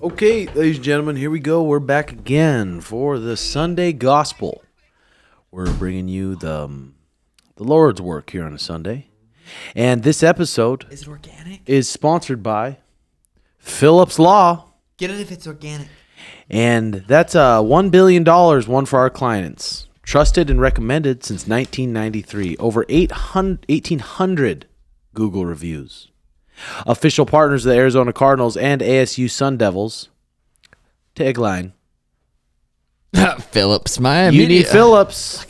Okay, ladies and gentlemen, here we go. We're back again for the Sunday Gospel. We're bringing you the Lord's work here on a Sunday. And this episode Is it organic? is sponsored by Phillips Law. Get it if it's organic. And that's $1 billion won for our clients. Trusted and recommended since 1993. Over 1,800 Google reviews. Official partners of the Arizona Cardinals and ASU Sun Devils. Tagline. Phillips, my You need Phillips.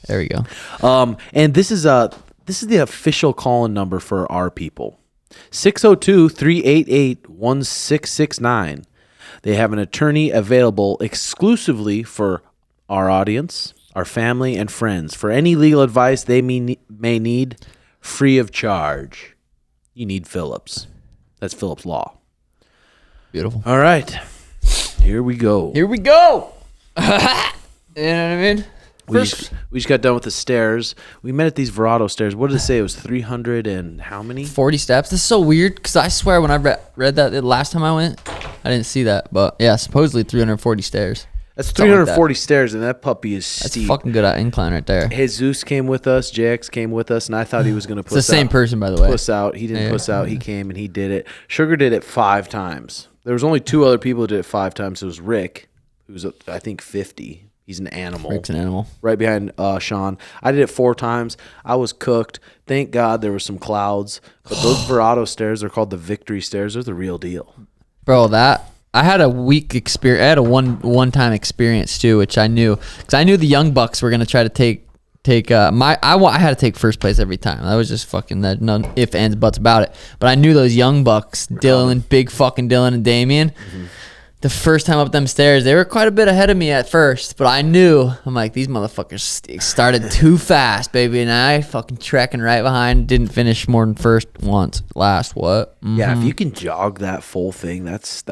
There we go. And this is the official call-in number for our people. 602-388-1669. They have an attorney available exclusively for our audience, our family, and friends for any legal advice they may need, free of charge. You need Phillips. That's Phillips Law. Beautiful. All right. Here we go. Here we go. You know what I mean? We just got done with the stairs. We met at these Verado stairs. What did it say? It was 300 and how many? 40 steps. This is so weird because I swear when I read that the last time I went, I didn't see that. But yeah, supposedly 340 stairs. That's 340 stairs, and that puppy is steep. That's fucking good incline right there. Jesus came with us. JX came with us, and I thought he was going to puss out. It's the same person, by the way. Puss out. He didn't puss out. He came, and he did it. Sugar did it 5 times. There was only 2 other people who did it 5 times. It was Rick, who's, I think, 50. He's an animal. Rick's an animal. Right behind Sean. I did it 4 times. I was cooked. Thank God there were some clouds. But those Verado stairs are called the Victory Stairs. They're the real deal. Bro, I had a weak experience. I had a one-time experience too, which I knew because I knew the Young Bucks were gonna try to take I had to take first place every time. That was just fucking that none ifs, ands, buts about it. But I knew those Young Bucks, big fucking Dylan and Damien. Mm-hmm. The first time up them stairs, they were quite a bit ahead of me at first, but I'm like, these motherfuckers started too fast, baby, and I fucking trekking right behind, didn't finish more than first once, last what? Mm-hmm. Yeah, if you can jog that full thing, that's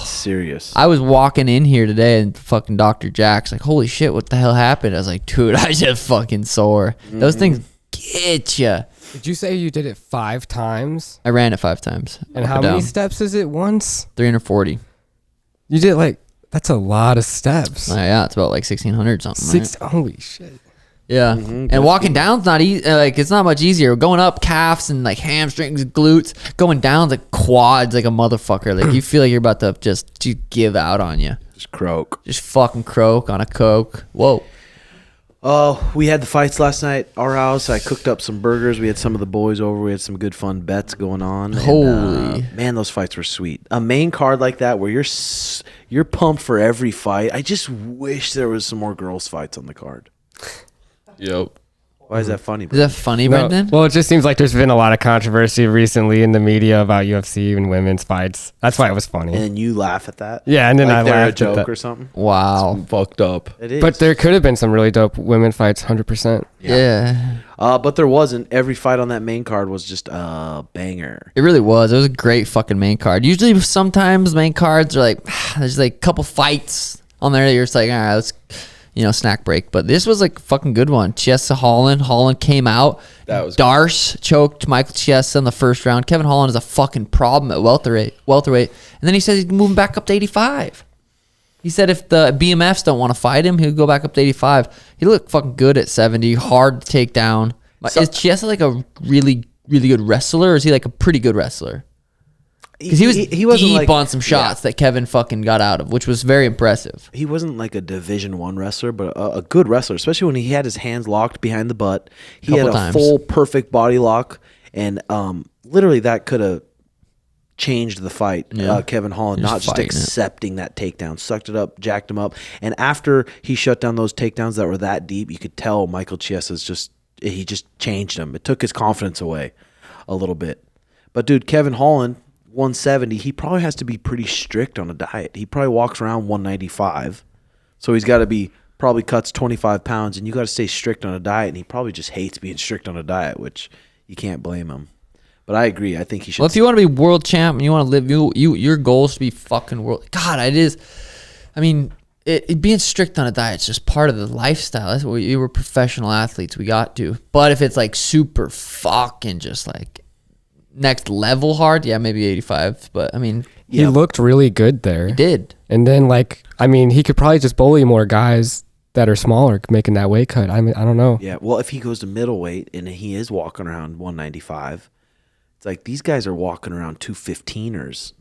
serious. I was walking in here today and fucking Dr. Jack's like, holy shit, what the hell happened? I was like, dude, I just fucking sore. Mm-hmm. Those things get you. Did you say you did it 5 times? I ran it 5 times. And how many steps is it once? 340. You did that's a lot of steps. Yeah, it's about like 1,600 something. Right? Holy shit. Yeah, and walking down's not easy. It's not much easier. Going up, calves and like hamstrings, glutes. Going down, like quads, like a motherfucker. Like you feel like you're about to just give out on you. Just croak. Just fucking croak on a Coke. Whoa. Oh, we had the fights last night at our house. I cooked up some burgers. We had some of the boys over. We had some good fun bets going on. Holy man, those fights were sweet. A main card like that where you're pumped for every fight. I just wish there was some more girls fights on the card. Yep. Why is that funny? Is that funny, Brendan? Well, it just seems like there's been a lot of controversy recently in the media about UFC and women's fights. That's why it was funny. And you laugh at that? Yeah, and then I they're laughed a joke or something? Wow. It's fucked up. It is. But there could have been some really dope women fights, 100%. Yeah. But there wasn't. Every fight on that main card was just a banger. It really was. It was a great fucking main card. Usually, sometimes main cards are like, there's like a couple fights on there that you're just like, all right, let's, snack break. But this was like a fucking good one. Chiesa Holland. Holland came out. That was Darce choked Michael Chiesa in the first round. Kevin Holland is a fucking problem at welterweight. And then he says he's moving back up to 85. He said if the BMFs don't want to fight him, he'll go back up to 85. He looked fucking good at 70. Hard to take down. Is Chiesa like a really, really good wrestler, or is he like a pretty good wrestler? Because he was deep on some shots that Kevin fucking got out of, which was very impressive. He wasn't like a Division I wrestler, but a good wrestler, especially when he had his hands locked behind the butt. He had a full, perfect body lock, and literally that could have changed the fight. Yeah. Kevin Holland not just accepting that takedown, sucked it up, jacked him up. And after he shut down those takedowns that were that deep, you could tell Michael Chiesa's he just changed him. It took his confidence away a little bit. But dude, Kevin Holland, 170, he probably has to be pretty strict on a diet. He probably walks around 195. So he's got to be, probably cuts 25 pounds, and you got to stay strict on a diet, and he probably just hates being strict on a diet, which you can't blame him. But I agree. I think he should. Well, if you want to be world champ and you want to live, your goal is to be fucking world. God, it is. I mean, being strict on a diet is just part of the lifestyle. That's what we were professional athletes. We got to. But if it's like super fucking just like next level hard, yeah, maybe 85. But I mean, He looked really good there. He did. And then, like, I mean, he could probably just bully more guys that are smaller making that weight cut. I mean, I don't know. Yeah, well, if he goes to middleweight and he is walking around 195, it's like these guys are walking around 215ers.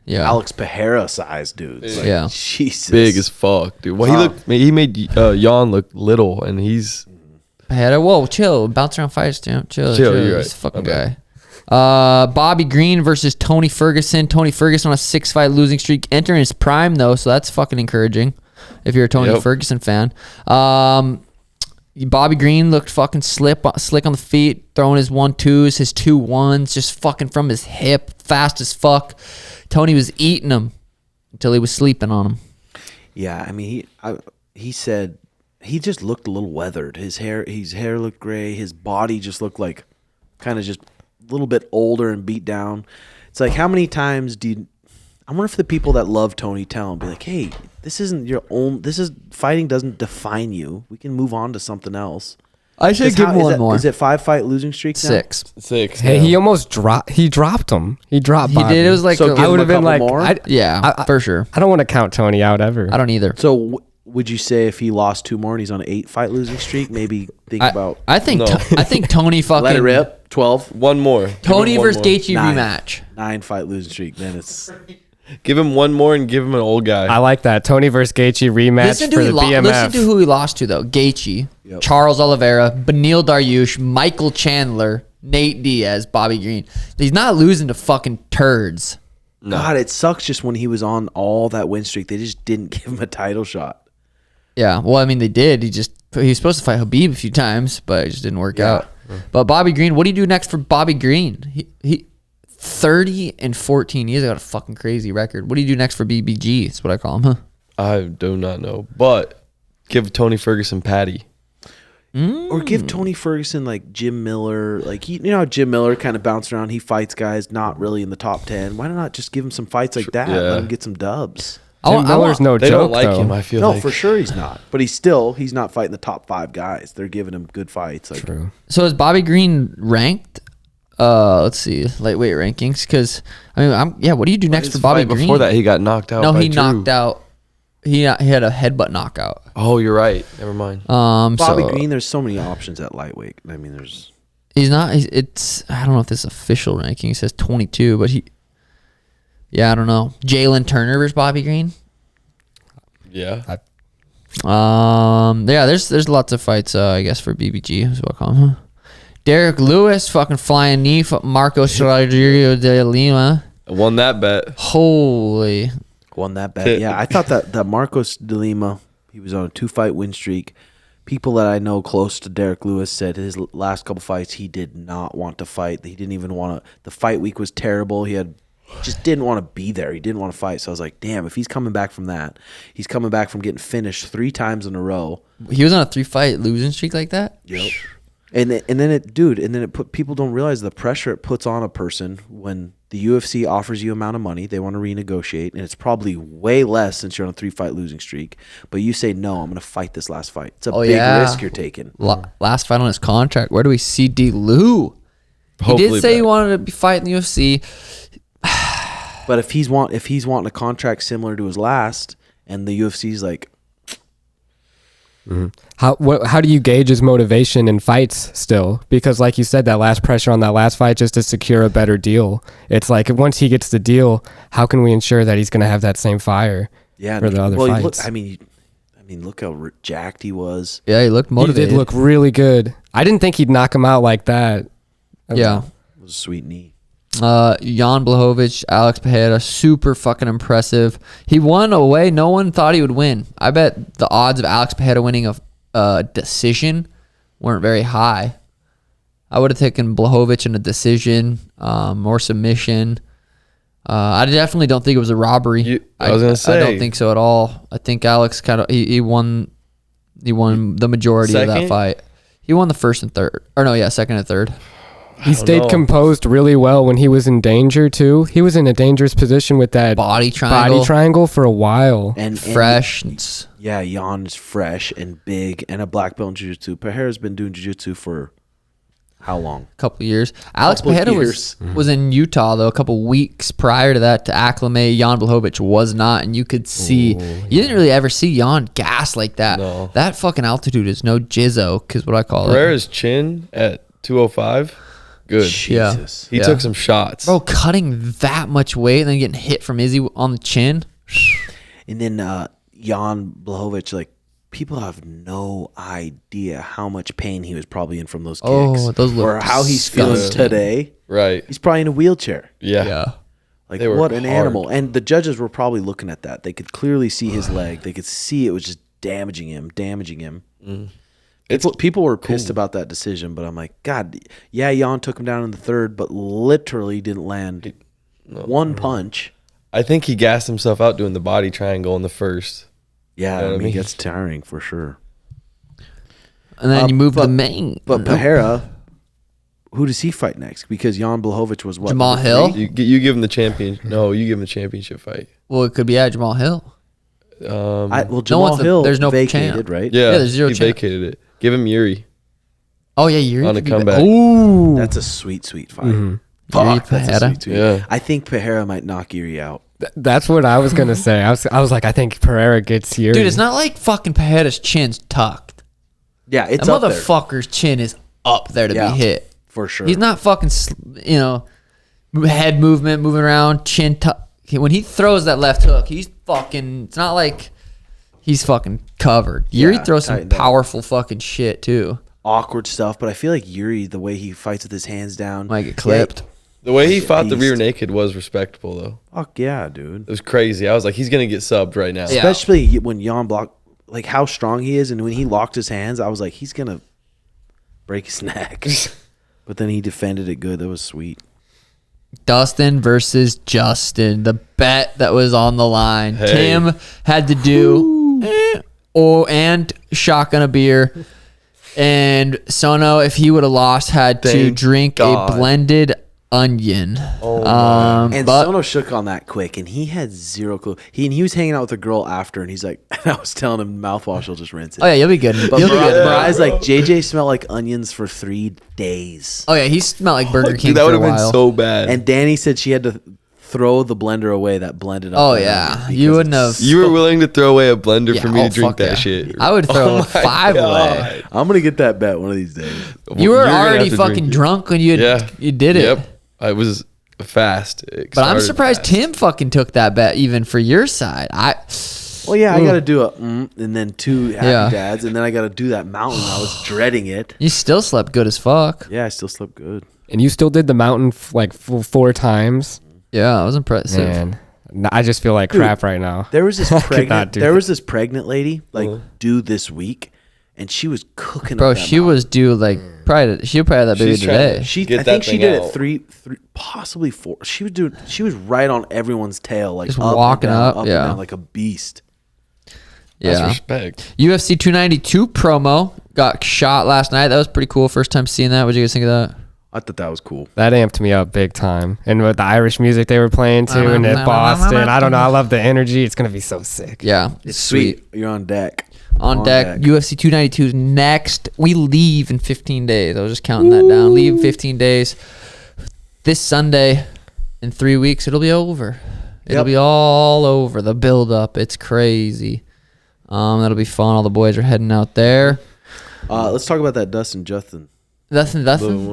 Yeah. Alex Pereira size dudes. Like, Yeah. Jesus. Big as fuck, dude. Well, he made Jan look little, and he's Whoa, chill. Bounce around fights, champ. Chill. You're He's right. a fucking guy. Bobby Green versus Tony Ferguson. Tony Ferguson on a 6-fight losing streak, entering his prime though, so that's fucking encouraging if you're a Tony Ferguson fan. Bobby Green looked fucking slick on the feet, throwing his 1-2s, his 2-1s, just fucking from his hip, fast as fuck. Tony was eating him until he was sleeping on him. Yeah, I mean, he said he just looked a little weathered. His hair looked gray. His body just looked like kind of just a little bit older and beat down. It's like, how many times I wonder if the people that love Tony tell him, be like, hey, this isn't your own, fighting doesn't define you. We can move on to something else. I should give him one more. Is it 5-fight losing streak now? 6. Hey, he almost dropped. He dropped him. He dropped. He Bobby. did. It was like So I would have been like, more? for sure. I don't want to count Tony out ever. I don't either. So would you say if he lost 2 more and he's on an 8-fight losing streak, maybe think about I think No. I think Tony fucking let it rip? 12, One more. Tony Give him one versus more. Gaethje 9. rematch. 9-fight losing streak. Then it's Give him one more and give him an old guy. I like that. Tony versus Gaethje rematch for the BMF. Listen to who he lost to though. Gaethje, Charles Oliveira, Beneil Dariush, Michael Chandler, Nate Diaz, Bobby Green. He's not losing to fucking turds. God, it sucks just when he was on all that win streak, they just didn't give him a title shot. Yeah, well, I mean, they did. He was supposed to fight Habib a few times, but it just didn't work out. But Bobby Green, what do you do next for Bobby Green? He 30-14. He's got a fucking crazy record. What do you do next for BBG? That's what I call him, huh? I do not know, but give Tony Ferguson Patty. Or give Tony Ferguson like Jim Miller. Like, you know how Jim Miller kind of bounced around. He fights guys not really in the top 10. Why not just give him some fights like that? Yeah. Let him get some dubs. Tim Miller's no They joke don't like though. him. I feel No, like for sure he's not. But he's not fighting the top 5 guys. They're giving him good fights. Like, True. So is Bobby Green ranked? Let's see, lightweight rankings. Because I mean, what do you do next his for Bobby fight Green? before that he got knocked out. No, by he Drew. knocked out. He had a headbutt knockout. Oh, you're right. Never mind. Bobby So Green, there's so many options at lightweight. I mean, there's he's not. It's I don't know if this is official ranking. He says 22, but I don't know. Jalen Turner versus Bobby Green. Yeah. There's lots of fights. I guess for BBG is what I call him. Huh? Derrick Lewis, fucking flying knee, Marcos Rogerio de Lima. I won that bet. Holy. won that bet. Yeah, I thought that Marcos de Lima, he was on a 2-fight win streak. People that I know close to Derrick Lewis said his last couple fights he did not want to fight. He didn't even want to. The fight week was terrible. Just didn't want to be there. He didn't want to fight. So I was like, damn, if he's coming back from that, he's coming back from getting finished 3 times in a row. He was on a 3-fight losing streak like that? Yep. And then it put people don't realize the pressure it puts on a person when the UFC offers you amount of money, they want to renegotiate, and it's probably way less since you're on a 3-fight losing streak. But you say no, I'm going to fight this last fight. It's a big risk you're taking. Last fight on his contract. Where do we see D. Lou? He did say he wanted to be fighting the UFC. But if he's wanting a contract similar to his last, and the UFC's like, How do you gauge his motivation in fights still? Because like you said, that last pressure on that last fight just to secure a better deal. It's like once he gets the deal, how can we ensure that he's going to have that same fire for the other fights? Look how jacked he was. Yeah, he looked motivated. He did look really good. I didn't think he'd knock him out like that. Yeah. It was a sweet knee. Jan Blachowicz, Alex Pereira, super fucking impressive. He won a way no one thought he would win. I bet the odds of Alex Pereira winning a decision weren't very high. I would have taken Blachowicz in a decision or submission. I definitely don't think it was a robbery. I was gonna say, I don't think so at all. I think Alex kind of he won the majority of that fight. He won the first and third, or no, second and third. He stayed composed really well when he was in danger too. He was in a dangerous position with that body triangle for a while. And fresh. Yeah, Jan's fresh and big and a black belt in jiu-jitsu. Pereira's been doing jiu-jitsu for How long? A couple years. Alex Couple Pereira years. was in Utah though a couple weeks prior to that to acclimate. Jan Blachowicz was not, and you could see you didn't really ever see Jan gas like that. No. That fucking altitude is no jizzo, because what I call it. Pereira's chin at 205, good. Jesus. He took some shots. Bro, cutting that much weight and then getting hit from Izzy on the chin. And then Jan Blachowicz, like, people have no idea how much pain he was probably in from those kicks. Oh, those look or how he's feeling disgusting. today. Right. He's probably in a wheelchair. Yeah. Like, They were what an hard. animal. And the judges were probably looking at that. They could clearly see his leg. They could see it was just damaging him. People were pissed about that decision, but I'm like, God, yeah, Jan took him down in the third, but literally didn't land one punch. I think he gassed himself out doing the body triangle in the first. Yeah, You know what I I mean, mean? it gets tiring for sure. And then you move the main. But Pereira, who does he fight next? Because Jan Blachowicz was what? Jamal number Hill? three? You give him the champion. No, you give him the championship fight. Well, it could be Jamal Hill. Well, Jamal one's Hill no vacated, champ. right? Yeah, there's zero he champ. vacated it. Give him Yuri. Oh yeah, Yuri On a could be comeback. Ooh, That's a sweet fight. Yuri Fuck, that's a Pereira. sweet. Yeah. I think Pereira might knock Yuri out. That's what I was gonna say. I was like, I think Pereira gets here. dude. It's not like fucking Pereira's chin's tucked. Yeah, it's That up there. motherfucker's chin is up there to Yeah. be hit. For sure. He's not fucking, head movement, moving around, chin tuck. When he throws that left hook, he's fucking. It's not like he's fucking covered. Yuri Yeah, throws some tightened up. powerful fucking shit too. awkward stuff, but I feel like Yuri, the way he fights with his hands down, Might get clipped. The way he He's a fought the rear beast. naked was respectable, though. Fuck yeah, dude. It was crazy. I was like, he's going to get subbed right now. Yeah. Especially when Jan blocked, like how strong he is, and when he locked his hands, I was like, he's gonna break his neck. But then he defended it good. That was sweet. Dustin versus Justin, the bet that was on the line. Hey. Tim had to do and shotgun a beer. And Sono, if he would have lost, had to Thank drink God. a blended onion. And but Sono shook on that quick, and he had zero clue. He was hanging out with a girl after, and he's like, and I was telling him mouthwash will just rinse it. oh yeah, you'll be good. But You'll be good. Mariah's like, JJ smelled like onions for 3 days. Oh yeah, he smelled like Burger King Dude, that for would a have been while. so bad. And Danny said she had to throw the blender away that blended up. Oh, that yeah. onion You because wouldn't it's- have- you were willing to throw away a blender Yeah, for me oh, to drink fuck that yeah. shit. I would throw Oh a my 5 away. God. I'm gonna get that bet one of these days. You were You're gonna already have to drink fucking it. drunk when you did it. Yep. I was fast. It But I'm started surprised fast. Tim fucking took that bet even for your side. Well, yeah, I got to do a and then 2 happy Yeah. dads, and then I got to do that mountain. I was dreading it. You still slept good as fuck. Yeah, I still slept good. And you still did the mountain like 4 times. Yeah, I was impressive. Man, I just feel like crap right now. There was this I could pregnant. not do There that. was this pregnant lady due this week, and she was cooking. Bro, up that she mountain. was due like probably she'll probably have that baby She's trying today. to- She, Get I that think she thing did it out. three, possibly 4. She was doing. She was right on everyone's tail, like Just up and walking down, up, and yeah. down, like a beast. That's Yeah. respect. UFC 292 promo got shot last night. That was pretty cool. First time seeing that. What did you guys think of that? I thought that was cool. That amped me up big time. And with the Irish music they were playing too, and at Boston, I don't know. I love the energy. It's gonna be so sick. Yeah, It's sweet. You're on deck. On deck, UFC 292 is next. We leave in 15 days. I was just counting that down. Leave in 15 days. This Sunday, in 3 weeks, it'll be over. It'll Yep. be all over. The build up, it's crazy. That'll be fun. All the boys are heading out there. Let's talk about that Dustin Justin. Nothing.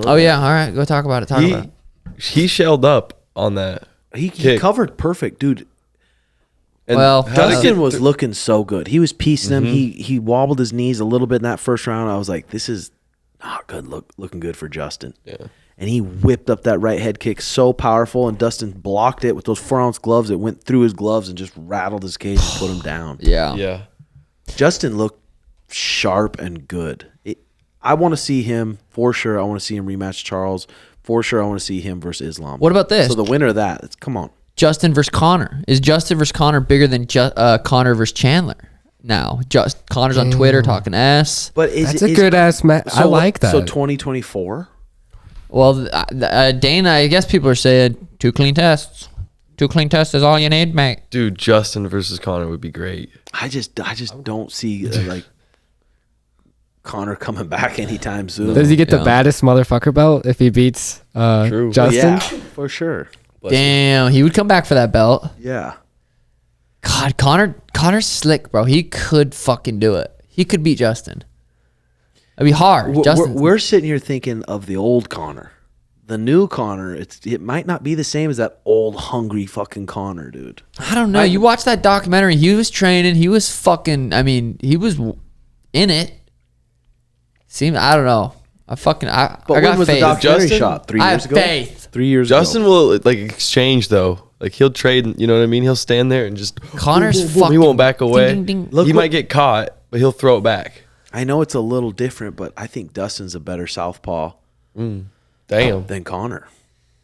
Oh yeah. All right, go talk about it. Talk about it. He shelled up on that. He Kick. covered perfect, dude. And Well, how to Dustin get was th- looking so good. He was piecing him. He wobbled his knees a little bit in that first round. I was like, this is not good. Looking good for Justin. Yeah. And he whipped up that right head kick so powerful, and Dustin blocked it with those 4-ounce gloves. It went through his gloves and just rattled his cage and put him down. Yeah. Yeah. Justin looked sharp and good. I want to see him for sure. I want to see him rematch Charles for sure. I want to see him versus Islam. What about this? So the winner of that, come on. Justin versus Connor. Is Justin versus Connor bigger than Connor versus Chandler? Now, Connor's on Twitter talking S. But is That's it, a good ass match. I so- like that. So 2024. Well, Dana, I guess people are saying 2 clean tests. 2 clean tests is all you need, mate. Dude, Justin versus Connor would be great. I just don't see like Connor coming back anytime soon. Does he get the baddest motherfucker belt if he beats Justin? Yeah, for sure. Damn, he would come back for that belt. Yeah. God, Connor's slick, bro. He could fucking do it. He could beat Justin. It'd be hard. We're sitting here thinking of the old Connor. The new Connor, it might not be the same as that old hungry fucking Connor, dude. I don't know. You watch that documentary. He was training. He was fucking. I mean, he was in it. I don't know. I got when was faith. the documentary Justin? shot? 3 I years have ago. faith. 3 years Justin ago. will like exchange though. Like he'll trade. You know what I mean? He'll stand there and just. Connor's boom, boom, boom. fucking. He won't back away. Ding, ding, ding. Look He what- might get caught, but he'll throw it back. I know it's a little different, but I think Dustin's a better southpaw Damn. than Connor.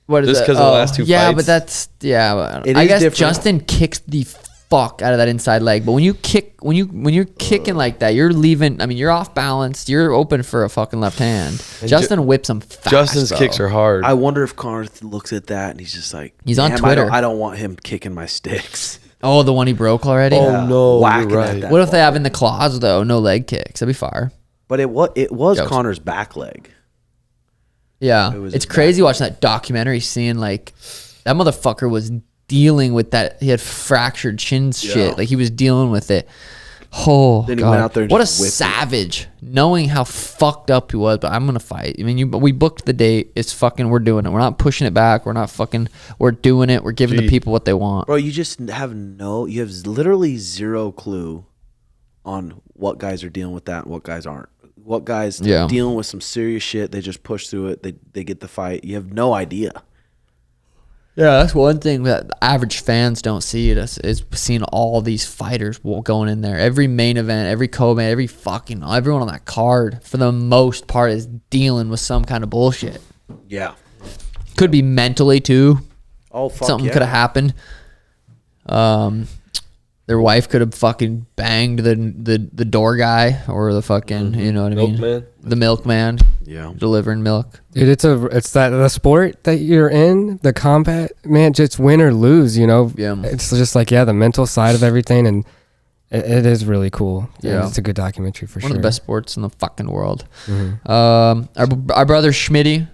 What is Just that? 'cause of the last two Yeah, fights? but that's But It I is guess different. Justin kicks the fuck out of that inside leg. But when you kick, when you're kicking like that, you're leaving. I mean, you're off balance. You're open for a fucking left hand. Justin whips him fast. Justin's bro. kicks are hard. I wonder if Connor looks at that and he's just like, He's on "Damn, Twitter. I don't want him kicking my sticks. Oh, the one he broke already. Oh, no, whacking you're at right. that. What if they have in the claws though? No leg kicks. That'd be fire. But it was Jokes. Connor's back leg. Yeah, It was it's his crazy watching that documentary, seeing like that motherfucker was dealing with that. He had fractured chin shit. Like he was dealing with it. Oh, Then he God. went out there and what a just whipped it. savage, knowing how fucked up he was. But I'm gonna fight. I mean, we booked the date. It's fucking. We're doing it. We're not pushing it back. We're not fucking. We're doing it. We're giving the people what they want. Bro, you just have literally zero clue on what guys are dealing with that and what guys aren't. What guys dealing with some serious shit, they just push through it. They get the fight. You have no idea. Yeah, that's one thing that the average fans don't see. Is seeing all these fighters going in there. Every main event, every co-main, everyone on that card, for the most part, is dealing with some kind of bullshit. Yeah. Could be mentally too. Oh, fuck Something yeah. could have happened. Their wife could have fucking banged the door guy or the fucking you know what I mean, Milkman. the milkman, delivering milk. Dude, it's the sport that you're in, the combat, man, just win or lose, you know. Yeah. It's just like the mental side of everything, and it is really cool. Yeah. And it's a good documentary for sure. One of the best sports in the fucking world. Our brother Schmitty,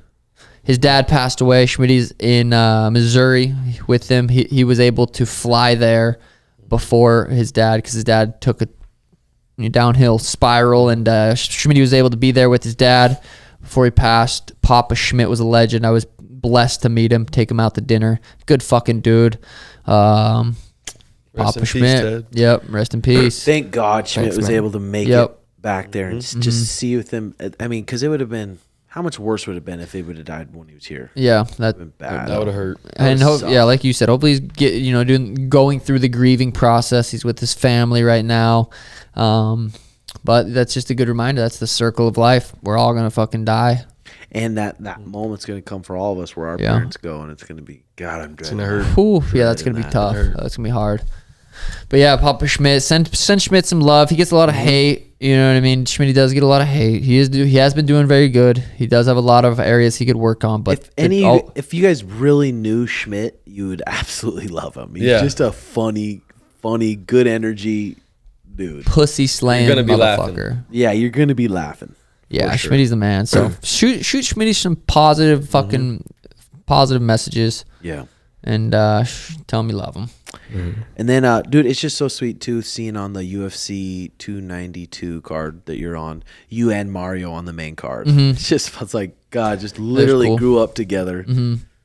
his dad passed away. Schmitty's in Missouri with him. He was able to fly there before his dad, because his dad took a downhill spiral, and Schmitty was able to be there with his dad before he passed. Papa Schmidt was a legend. I was blessed to meet him, take him out to dinner. Good fucking dude. Papa in peace, Schmidt. Ted. Yep, rest in peace. Thank God Schmidt Thanks, was man. able to make Yep. it back there and just see with him. I mean, because it would have been, how much worse would it have been if he would have died when he was here? Yeah, that Been bad. That would have hurt. and would suck. like you said, hopefully he's going through the grieving process. He's with his family right now, but that's just a good reminder. That's the circle of life. We're all gonna fucking die. And that moment's going to come for all of us where our Yeah. parents go, and it's going to be, God, I'm dreading gonna that. hurt. Ooh, yeah, that's gonna be that. tough. That's gonna be hard. But yeah, Papa Schmidt, send Schmidt some love. He gets a lot of hate. You know what I mean? Schmidt does get a lot of hate. He has been doing very good. He does have a lot of areas he could work on. But If you guys really knew Schmidt, you would absolutely love him. He's Yeah. just a funny, good energy dude. pussy slaying You're gonna be motherfucker. laughing. Yeah, you're going to be laughing. Yeah, For sure. Schmitty's the man. So shoot Schmitty some positive fucking positive messages, Yeah. and tell him you love him. And then, dude, it's just so sweet, too, seeing on the UFC 292 card that you're on, you and Mario on the main card. It's like, God, just literally cool. grew up together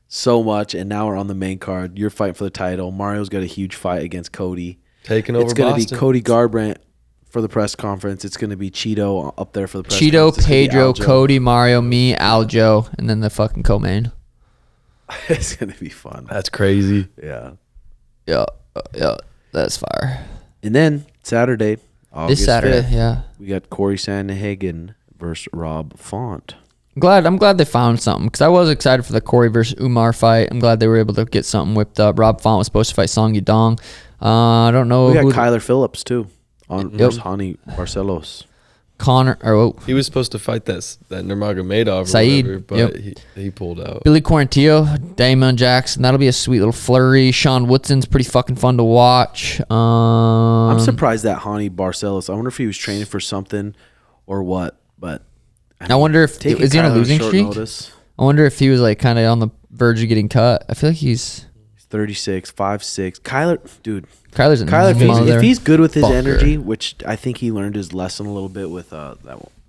so much, and now we're on the main card. You're fighting for the title. Mario's got a huge fight against Cody. Taking over It's going to be Boston. Cody Garbrandt for the press conference. It's going to be Cheeto up there for the press Cheeto, conference. It's gonna be Pedro, Aljo. Cody, Mario, me, Aljo, and then the fucking co-main. It's going to be fun. That's crazy. Yeah. Yeah, that's fire. And then Saturday, August This Saturday, 5th, yeah. we got Corey Sandhagen versus Rob Font. I'm glad they found something, because I was excited for the Corey versus Umar fight. I'm glad they were able to get something whipped up. Rob Font was supposed to fight Song Yudong. I don't know We got who Kyler Phillips too on versus Hani Barcelos. Connor or He was supposed to fight that Nurmagomedov or Saeed, whatever, but yep. he pulled out. Billy Quarantillo, Damon Jackson. That'll be a sweet little flurry. Sean Woodson's pretty fucking fun to watch. I'm surprised that Hani Barcelos. I wonder if he was training for something or what. But I wonder if taking is he on a Kyler losing short streak? notice. I wonder if he was like kind of on the verge of getting cut. I feel like he's 36, 5'6". Kyler's a If he's good with his motherfucker. energy, which I think he learned his lesson a little bit with that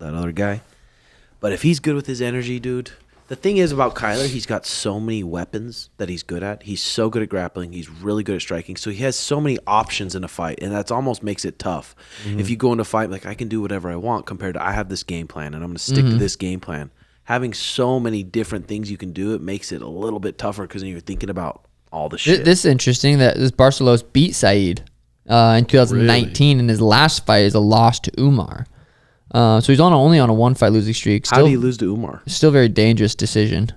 other guy. But if he's good with his energy, dude, the thing is about Kyler, he's got so many weapons that he's good at. He's so good at grappling. He's really good at striking. So he has so many options in a fight, and that's almost makes it tough. If you go into a fight, like, I can do whatever I want compared to I have this game plan, and I'm going to stick to this game plan. Having so many different things you can do, it makes it a little bit tougher because then you're thinking about all the shit. This is interesting that this Barcelos beat Said in 2019, and his last fight is a loss to Umar. So he's only on a 1-fight losing streak. How did he lose to Umar? Still very dangerous decision.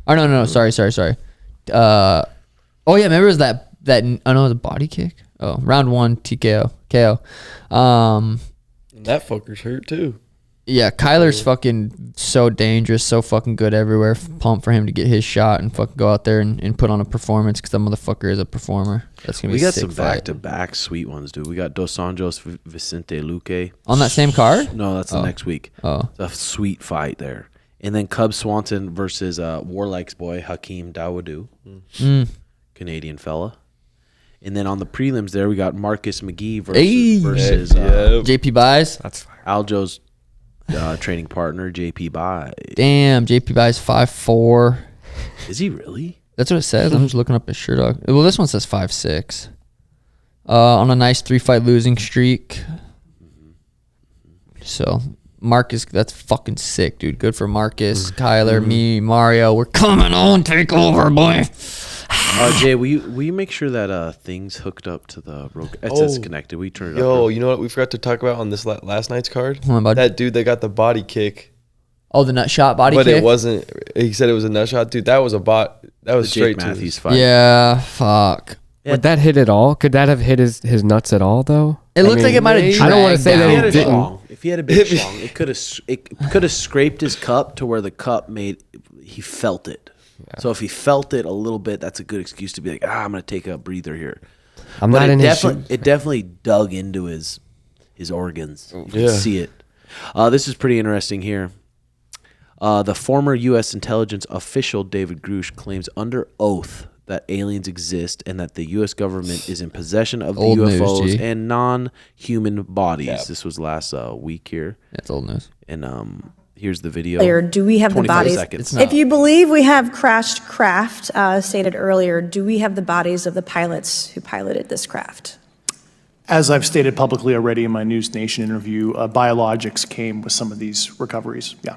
Oh no, sorry. Oh yeah, remember it was that it was a body kick. Oh, round 1 TKO KO. That fucker's hurt too. Yeah, Kyler's fucking so dangerous, so fucking good everywhere. Pumped for him to get his shot and fucking go out there and put on a performance because that motherfucker is a performer. That's gonna be. We got a sick some fight. back-to-back sweet ones, dude. We got Dos Anjos Vicente Luque On that same card? No, that's the next week. Oh. It's a sweet fight there. And then Cub Swanson versus Warlike's boy Hakeem Dawodu, Canadian fella. And then on the prelims there, we got Marcus McGee versus JP buys. That's fire. Aljo's training partner, JP Bai. Damn, JP buys 5'4". Is he really? That's what it says. I'm just looking up his shirt. Well, this one says 5'6". On a nice 3-fight losing streak. So Marcus, that's fucking sick, dude. Good for Marcus, Kyler, me, Mario. We're coming on. Take over, boy. Jay, will you make sure that thing's hooked up to the it says connected. We turn it up. Yo, you know what we forgot to talk about on this last night's card? Hold on, bud. That dude that got the body kick. Oh, the nut shot body But kick? it wasn't. He said it was a nut shot. Dude, that was a bot. That was the straight Jake to Matthews fight. Yeah, fuck. Would that hit at all? Could that have hit his nuts at all, though? It looked like it might have. I don't wanna say that he didn't. If he had a big schlong, it could have scraped his cup to where the cup he felt it. Yeah. So if he felt it a little bit, that's a good excuse to be like, I'm gonna take a breather here. It definitely dug into his organs. You can see it. This is pretty interesting here. The former U.S. intelligence official David Grush claims under oath that aliens exist and that the U.S. government is in possession of the Old UFOs news, G. and non-human bodies. Yeah. This was last week here. That's old news. And here's the video. Or do we have the 25 bodies? seconds. It's not. If you believe we have crashed craft, stated earlier, do we have the bodies of the pilots who piloted this craft? As I've stated publicly already in my News Nation interview, biologics came with some of these recoveries. Yeah.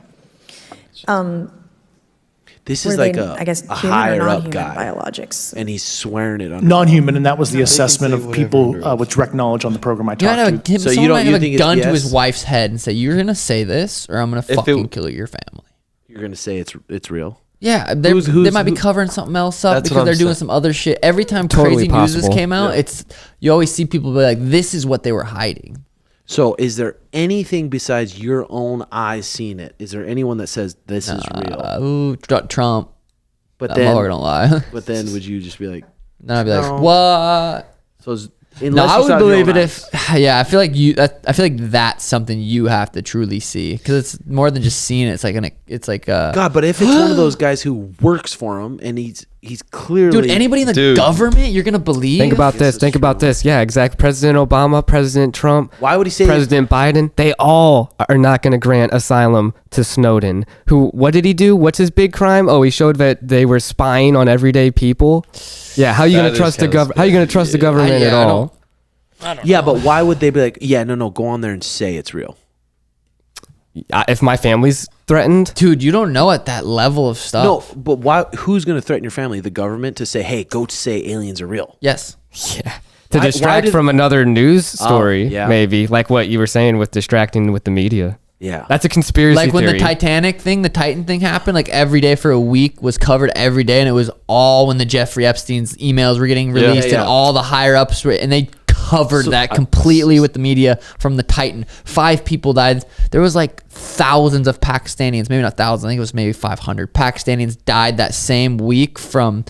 This Were is like they, a I guess, a human or higher up non-human guy. biologics? And he's swearing it under Non-human, and that was the assessment say of whatever people under oath. with direct knowledge on the program I You might talked have to. So you someone don't- might you have think a it's gun to BS? his wife's head and say, "You're gonna say this, or I'm gonna fucking kill your family." You're gonna say it's real. Yeah, they might be covering something else up That's because what I'm they're doing saying. some other shit. Every time Totally crazy news this possible. came out, you always see people be like, "This is what they were hiding." So is there anything besides your own eyes seeing it? Is there anyone that says this is real? Ooh, Trump. But I'm not gonna lie. But then would you just be like, Then I'd be like, No. "What?" so No, unless I you would saw your believe own it eyes. if. Yeah, I feel like I feel like that's something you have to truly see because it's more than just seeing it. It's like God, but if it's one of those guys who works for him and he's clearly dude, anybody in the Dude. government, you're gonna believe. Think about this. it's Think about true. this. Yeah, exactly. President Obama, President Trump, Why would he say President Biden, they all are not going to grant asylum to Snowden. What did he do? What's his big crime? Oh, he showed that they were spying on everyday people. Yeah, how are you That going to is trust the kinda government? How are you going to trust the government Yeah, at I all? Yeah, but why would they be like, yeah, no, go on there and say it's real? If my family's threatened, Dude, you don't know at that level of stuff. No, but why? Who's going to threaten your family? The government to say, hey, go say aliens are real. Yes. yeah, to Why distract did- from another news story, yeah. maybe like what you were saying with distracting with the media. Yeah. That's a conspiracy Like when theory. the Titan thing happened, like every day for a week was covered every day, and it was all when the Jeffrey Epstein's emails were getting released Yeah. and all the higher ups were, and they covered that completely with the media from the Titan. 5 people died. There was like thousands of Pakistanians, maybe not thousands, I think it was maybe 500 Pakistanians died that same week from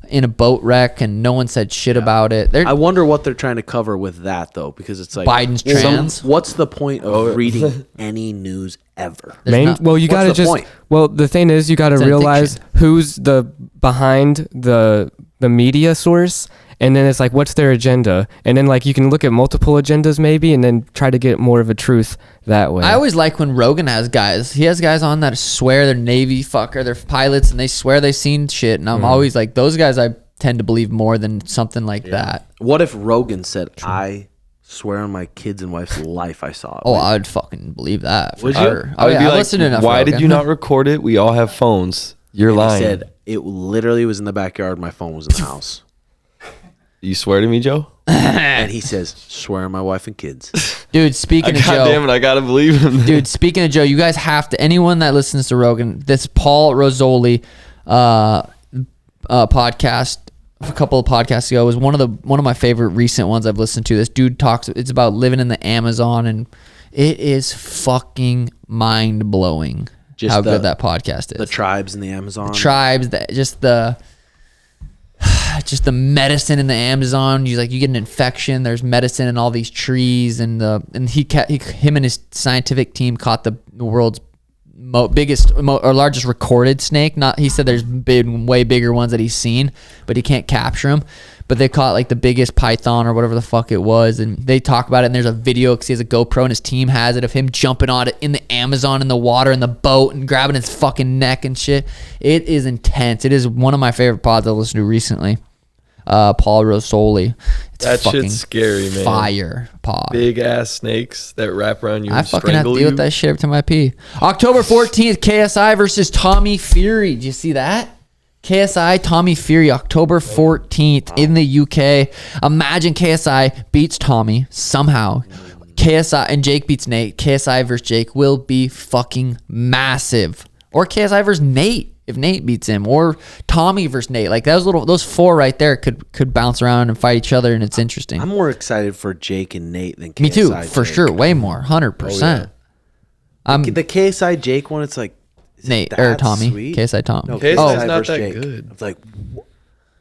in a boat wreck and no one said shit about it. I wonder what they're trying to cover with that though, because it's like Biden's trans. What's the point of reading any news ever? Well, you got to just. point? Well, the thing is, you got to It's realize addiction. who's behind the media source, and then it's like, what's their agenda, and then like you can look at multiple agendas maybe, and then try to get more of a truth that way. I always like when Rogan has guys. He has guys on that swear they're Navy fucker, they're pilots, and they swear they've seen shit. And I'm always like, those guys I tend to believe more than something like that. What if Rogan said, "I swear on my kids and wife's life, I saw it"? Oh, I would fucking believe that. For Would you? sure. I Oh would yeah, be I like, listened to enough. why did Rogan. you not record it? We all have phones. You're And he lying. said it literally was in the backyard. My phone was in the house. You swear to me, Joe? And he says, "Swear on my wife and kids." Dude, speaking of God Joe. damn it, I gotta believe him. Dude, speaking of Joe, you guys have to. Anyone that listens to Rogan, this Paul Rozzoli podcast a couple of podcasts ago was one of my favorite recent ones I've listened to. This dude talks. It's about living in the Amazon, and it is fucking mind blowing how good that podcast is. The tribes in the Amazon. Tribes, just the medicine in the Amazon. You get an infection. There's medicine in all these trees, and him and his scientific team caught the world's biggest or largest recorded snake. He said there's way bigger ones that he's seen, but he can't capture them. But they caught like the biggest python or whatever the fuck it was, and they talk about it. And there's a video because he has a GoPro and his team has it of him jumping on it in the Amazon in the water in the boat and grabbing his fucking neck and shit. It is intense. It is one of my favorite pods I listened to recently. Paul Rossoli. That shit's scary, man. Fire pod. Big ass snakes that wrap around you. I and fucking have to strangle deal you. with that shit every time I pee. October 14th, KSI versus Tommy Fury. Did you see that? KSI, Tommy Fury, October 14th in the UK. Imagine KSI beats Tommy somehow. KSI and Jake beats Nate. KSI versus Jake will be fucking massive. Or KSI versus Nate if Nate beats him. Or Tommy versus Nate. Like those four right there could bounce around and fight each other, and it's interesting. I'm more excited for Jake and Nate than KSI. Me too, for Jake. sure. Way more. 100%. The KSI Jake one, it's like Nate that or Tommy. sweet? KSI Tom. No, KSI's KSI not versus that Jake. good. It's like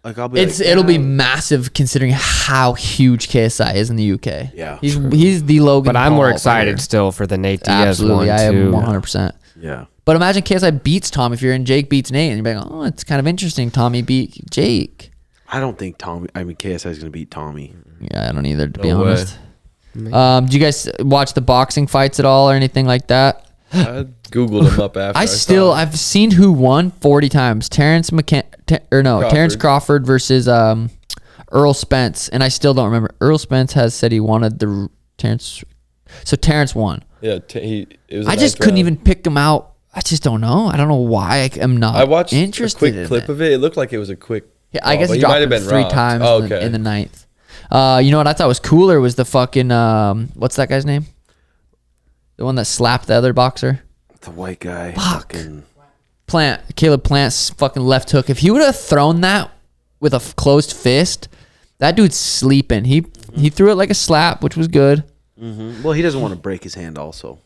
I'll be It'll be massive considering how huge KSI is in the UK. Yeah, he's the Logan. But I'm more Paul excited player. still for the Nate Diaz Absolutely, one I am too. 100%. yeah. But imagine KSI beats Tom if you're in Jake beats Nate, and you're like, oh, it's kind of interesting. Tommy beat Jake. I don't think KSI is going to beat Tommy. Yeah, I don't either, to be No way. honest. Do you guys watch the boxing fights at all or anything like that? I Googled him up after. I've seen who won 40 times. Terrence Crawford versus Earl Spence, and I still don't remember. Earl Spence has said he wanted the Terrence, so Terrence won. Yeah, it was. I just couldn't even pick him out. I just don't know. I don't know why I'm not. I watched interested a quick in clip of it. It looked like it was a quick. Yeah, I guess but he dropped might have him been 3 robbed. times Oh, in the ninth. You know what I thought was cooler was the fucking what's that guy's name? The one that slapped the other boxer. The white guy. Fuck. Fucking Caleb Plant's fucking left hook. If he would have thrown that with a closed fist, that dude's sleeping. He threw it like a slap, which was good. Well, he doesn't want to break his hand. Also,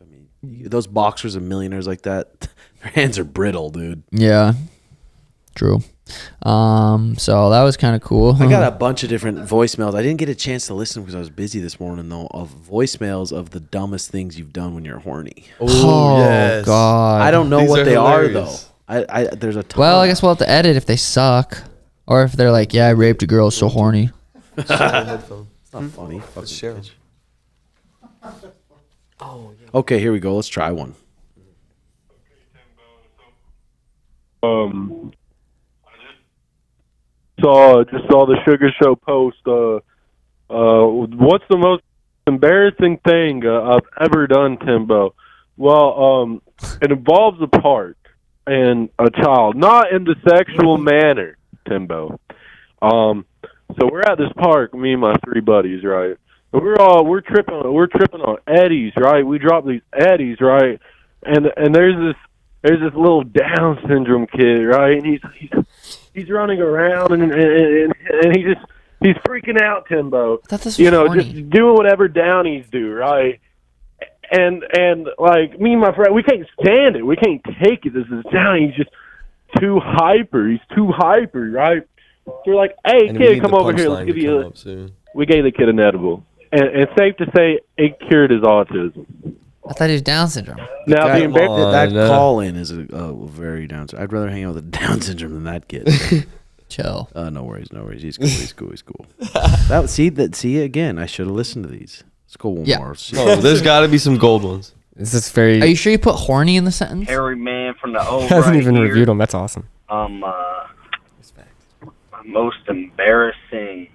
I mean, those boxers and millionaires like that, their hands are brittle, dude. Yeah, true. So that was kind of cool. I got a bunch of different voicemails. I didn't get a chance to listen because I was busy this morning, though, of voicemails of the dumbest things you've done when you're horny. Oh yes. God! I don't know These what are they hilarious. are though. There's a ton. Well, I guess we'll have to edit if they suck, or if they're like, "Yeah, I raped a girl, so horny." it's not funny. Fucking share 'em. bitch. Okay, here we go. Let's try one. Just saw the Sugar Show post. What's the most embarrassing thing I've ever done, Timbo? Well, it involves a park and a child, not in the sexual manner, Timbo. So we're at this park, me and my 3 buddies, right? And we're tripping on eddies, right? We drop these eddies, right? And there's this little Down syndrome kid, right? And he's running around and he's freaking out, Timbo. I thought this was funny. Just doing whatever Downies do, right? And like me and my friend, we can't stand it. We can't take it. This is Downey. He's just too hyper. He's too hyper, right? You're like, hey, And we kid, need come the over here. punchline Let's give to you come up soon. We gave the kid an edible. And safe to say, it cured his autism. I thought he was Down syndrome. Now, the Come on. That call in is a very Down syndrome. I'd rather hang out with a Down syndrome than that kid. Chill. No worries. He's cool. See again. I should have listened to these. Let's go one more. Oh, there's got to be some gold ones. This is very. Are you sure you put horny in the sentence? Harry Man from the old hasn't right even here. reviewed them. That's awesome. My most embarrassing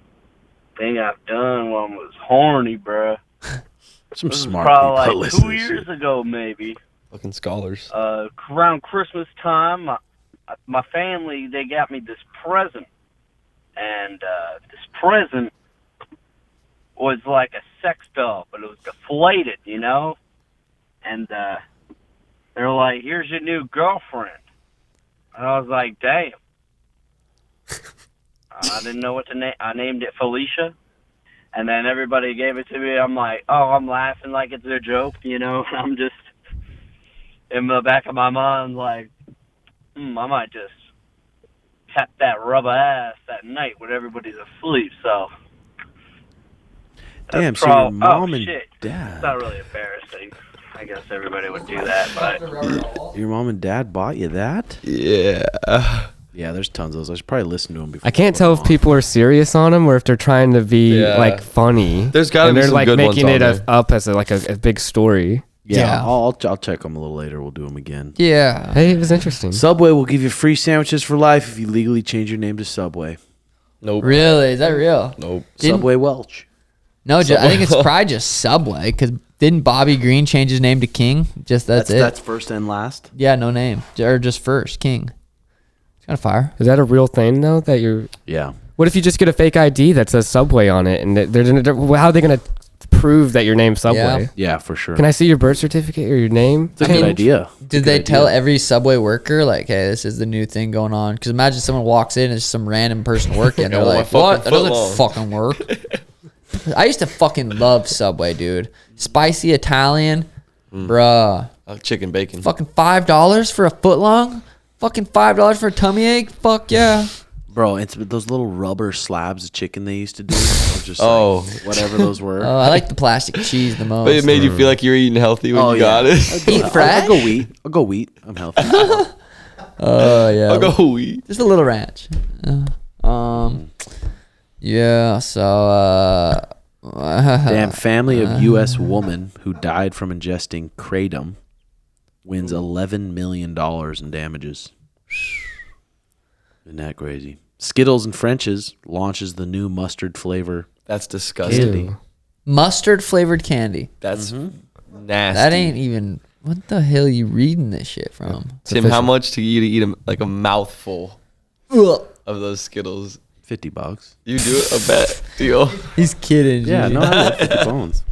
thing I've done when I was horny, bruh. Some This was smart probably people like listen 2 to this years shit. ago, maybe. Fucking scholars. Around Christmas time, my family, they got me this present. And this present was like a sex doll, but it was deflated, you know? And they're like, here's your new girlfriend. And I was like, damn. I didn't know what to name. I named it Felicia. And then everybody gave it to me. I'm like, oh, I'm laughing like it's a joke, you know? And I'm just in the back of my mind like, I might just tap that rubber ass that night when everybody's asleep. So, Damn, so your mom and shit. dad. It's not really embarrassing. I guess everybody would do that, but Your mom and dad bought you that? Yeah. Yeah, there's tons of those. I should probably listen to them before. I can't tell if people are serious on them or if they're trying to be Yeah. like funny. There's gotta and be they're some like good ones making on it there. up as a big story. Yeah, I'll check them a little later. We'll do them again. Yeah. Hey, it was interesting. Subway will give you free sandwiches for life if you legally change your name to Subway. Nope. Really? Is that real? Nope. Subway Welch. No, I think it's probably just Subway, because didn't Bobby Green change his name to King? Just that's it. That's first and last. Yeah, no name. Or just first, King. It's kind of fire. Is that a real thing though? That you're. Yeah. What if you just get a fake ID that says Subway on it, and how are they gonna prove that your name's Subway? Yeah, for sure. Can I see your birth certificate or your name? It's a good idea. Did they tell every Subway worker, like, hey, this is the new thing going on? Because imagine someone walks in and it's some random person working. They're Yeah, my like, fucking what? That foot doesn't long." fucking work. I used to fucking love Subway, dude. Spicy Italian. Bruh. Chicken bacon. Fucking $5 for a foot long? Fucking $5 for a tummy ache? Fuck yeah. Bro, it's those little rubber slabs of chicken they used to do. Of just like, whatever those were. Oh, I like the plastic cheese the most. But it made you feel like you were eating healthy when you got it. Eat fresh? I'll go wheat. I'm healthy. Oh, yeah. I'll go wheat. Just a little ranch. Yeah, so Damn, family of U.S. woman who died from ingesting kratom wins $11 million in damages. Isn't that crazy? Skittles and French's launches the new mustard flavor. That's disgusting. Ew. mustard flavored candy. That's nasty. That ain't even. What the hell are you reading this shit from? Tim, how much to you to eat like a mouthful of those Skittles? $50. You do it? A bet deal. He's kidding. Yeah, dude. no, I have 50 bones.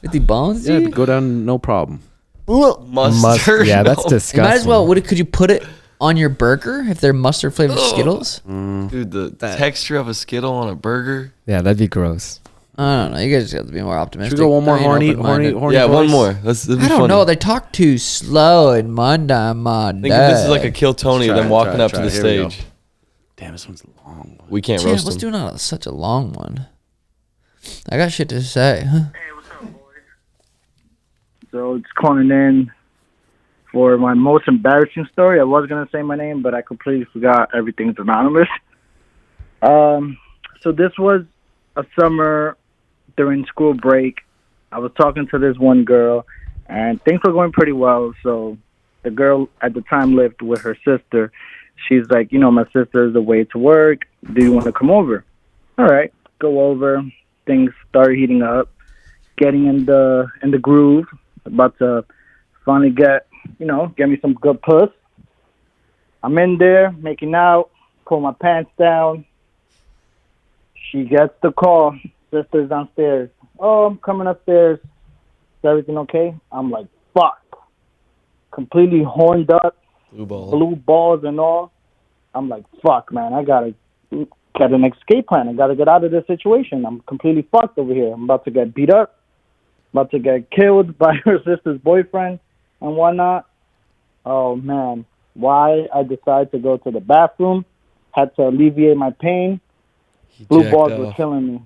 50 bones, Yeah, dude? go down, no problem. Mustard. Yeah, that's no. disgusting. You might as well. Could you put it on your burger if they're mustard flavored Skittles? Dude, the texture of a Skittle on a burger. Yeah, that'd be gross. I don't know. You guys got to be more optimistic. Should we go one more I mean, horny open-minded. Yeah, one voice? more. That'd be I don't funny. know. They talk too slow and Monday. I think if this is like a Kill Tony, Try them it, walking try it, up to try the it. Here we go. stage. Damn, this one's long. We can't Damn, roast let's them. do not such a long one. I got shit to say. Huh? So it's calling in for my most embarrassing story. I was going to say my name, but I completely forgot everything's anonymous. So this was a summer during school break. I was talking to this one girl, and things were going pretty well. So the girl at the time lived with her sister. She's like, you know, my sister is away to work. Do you want to come over? All right, go over. Things started heating up, getting in the groove. About to finally get me some good puss. I'm in there, making out, pull my pants down. She gets the call. Sister's downstairs. Oh, I'm coming upstairs. Is everything okay? I'm like, fuck. Completely horned up. Blue balls and all. I'm like, fuck, man. I gotta get an escape plan. I gotta get out of this situation. I'm completely fucked over here. I'm about to get beat up. About to get killed by her sister's boyfriend and whatnot. Oh, man. Why I decided to go to the bathroom. Had to alleviate my pain. Blue balls were killing me.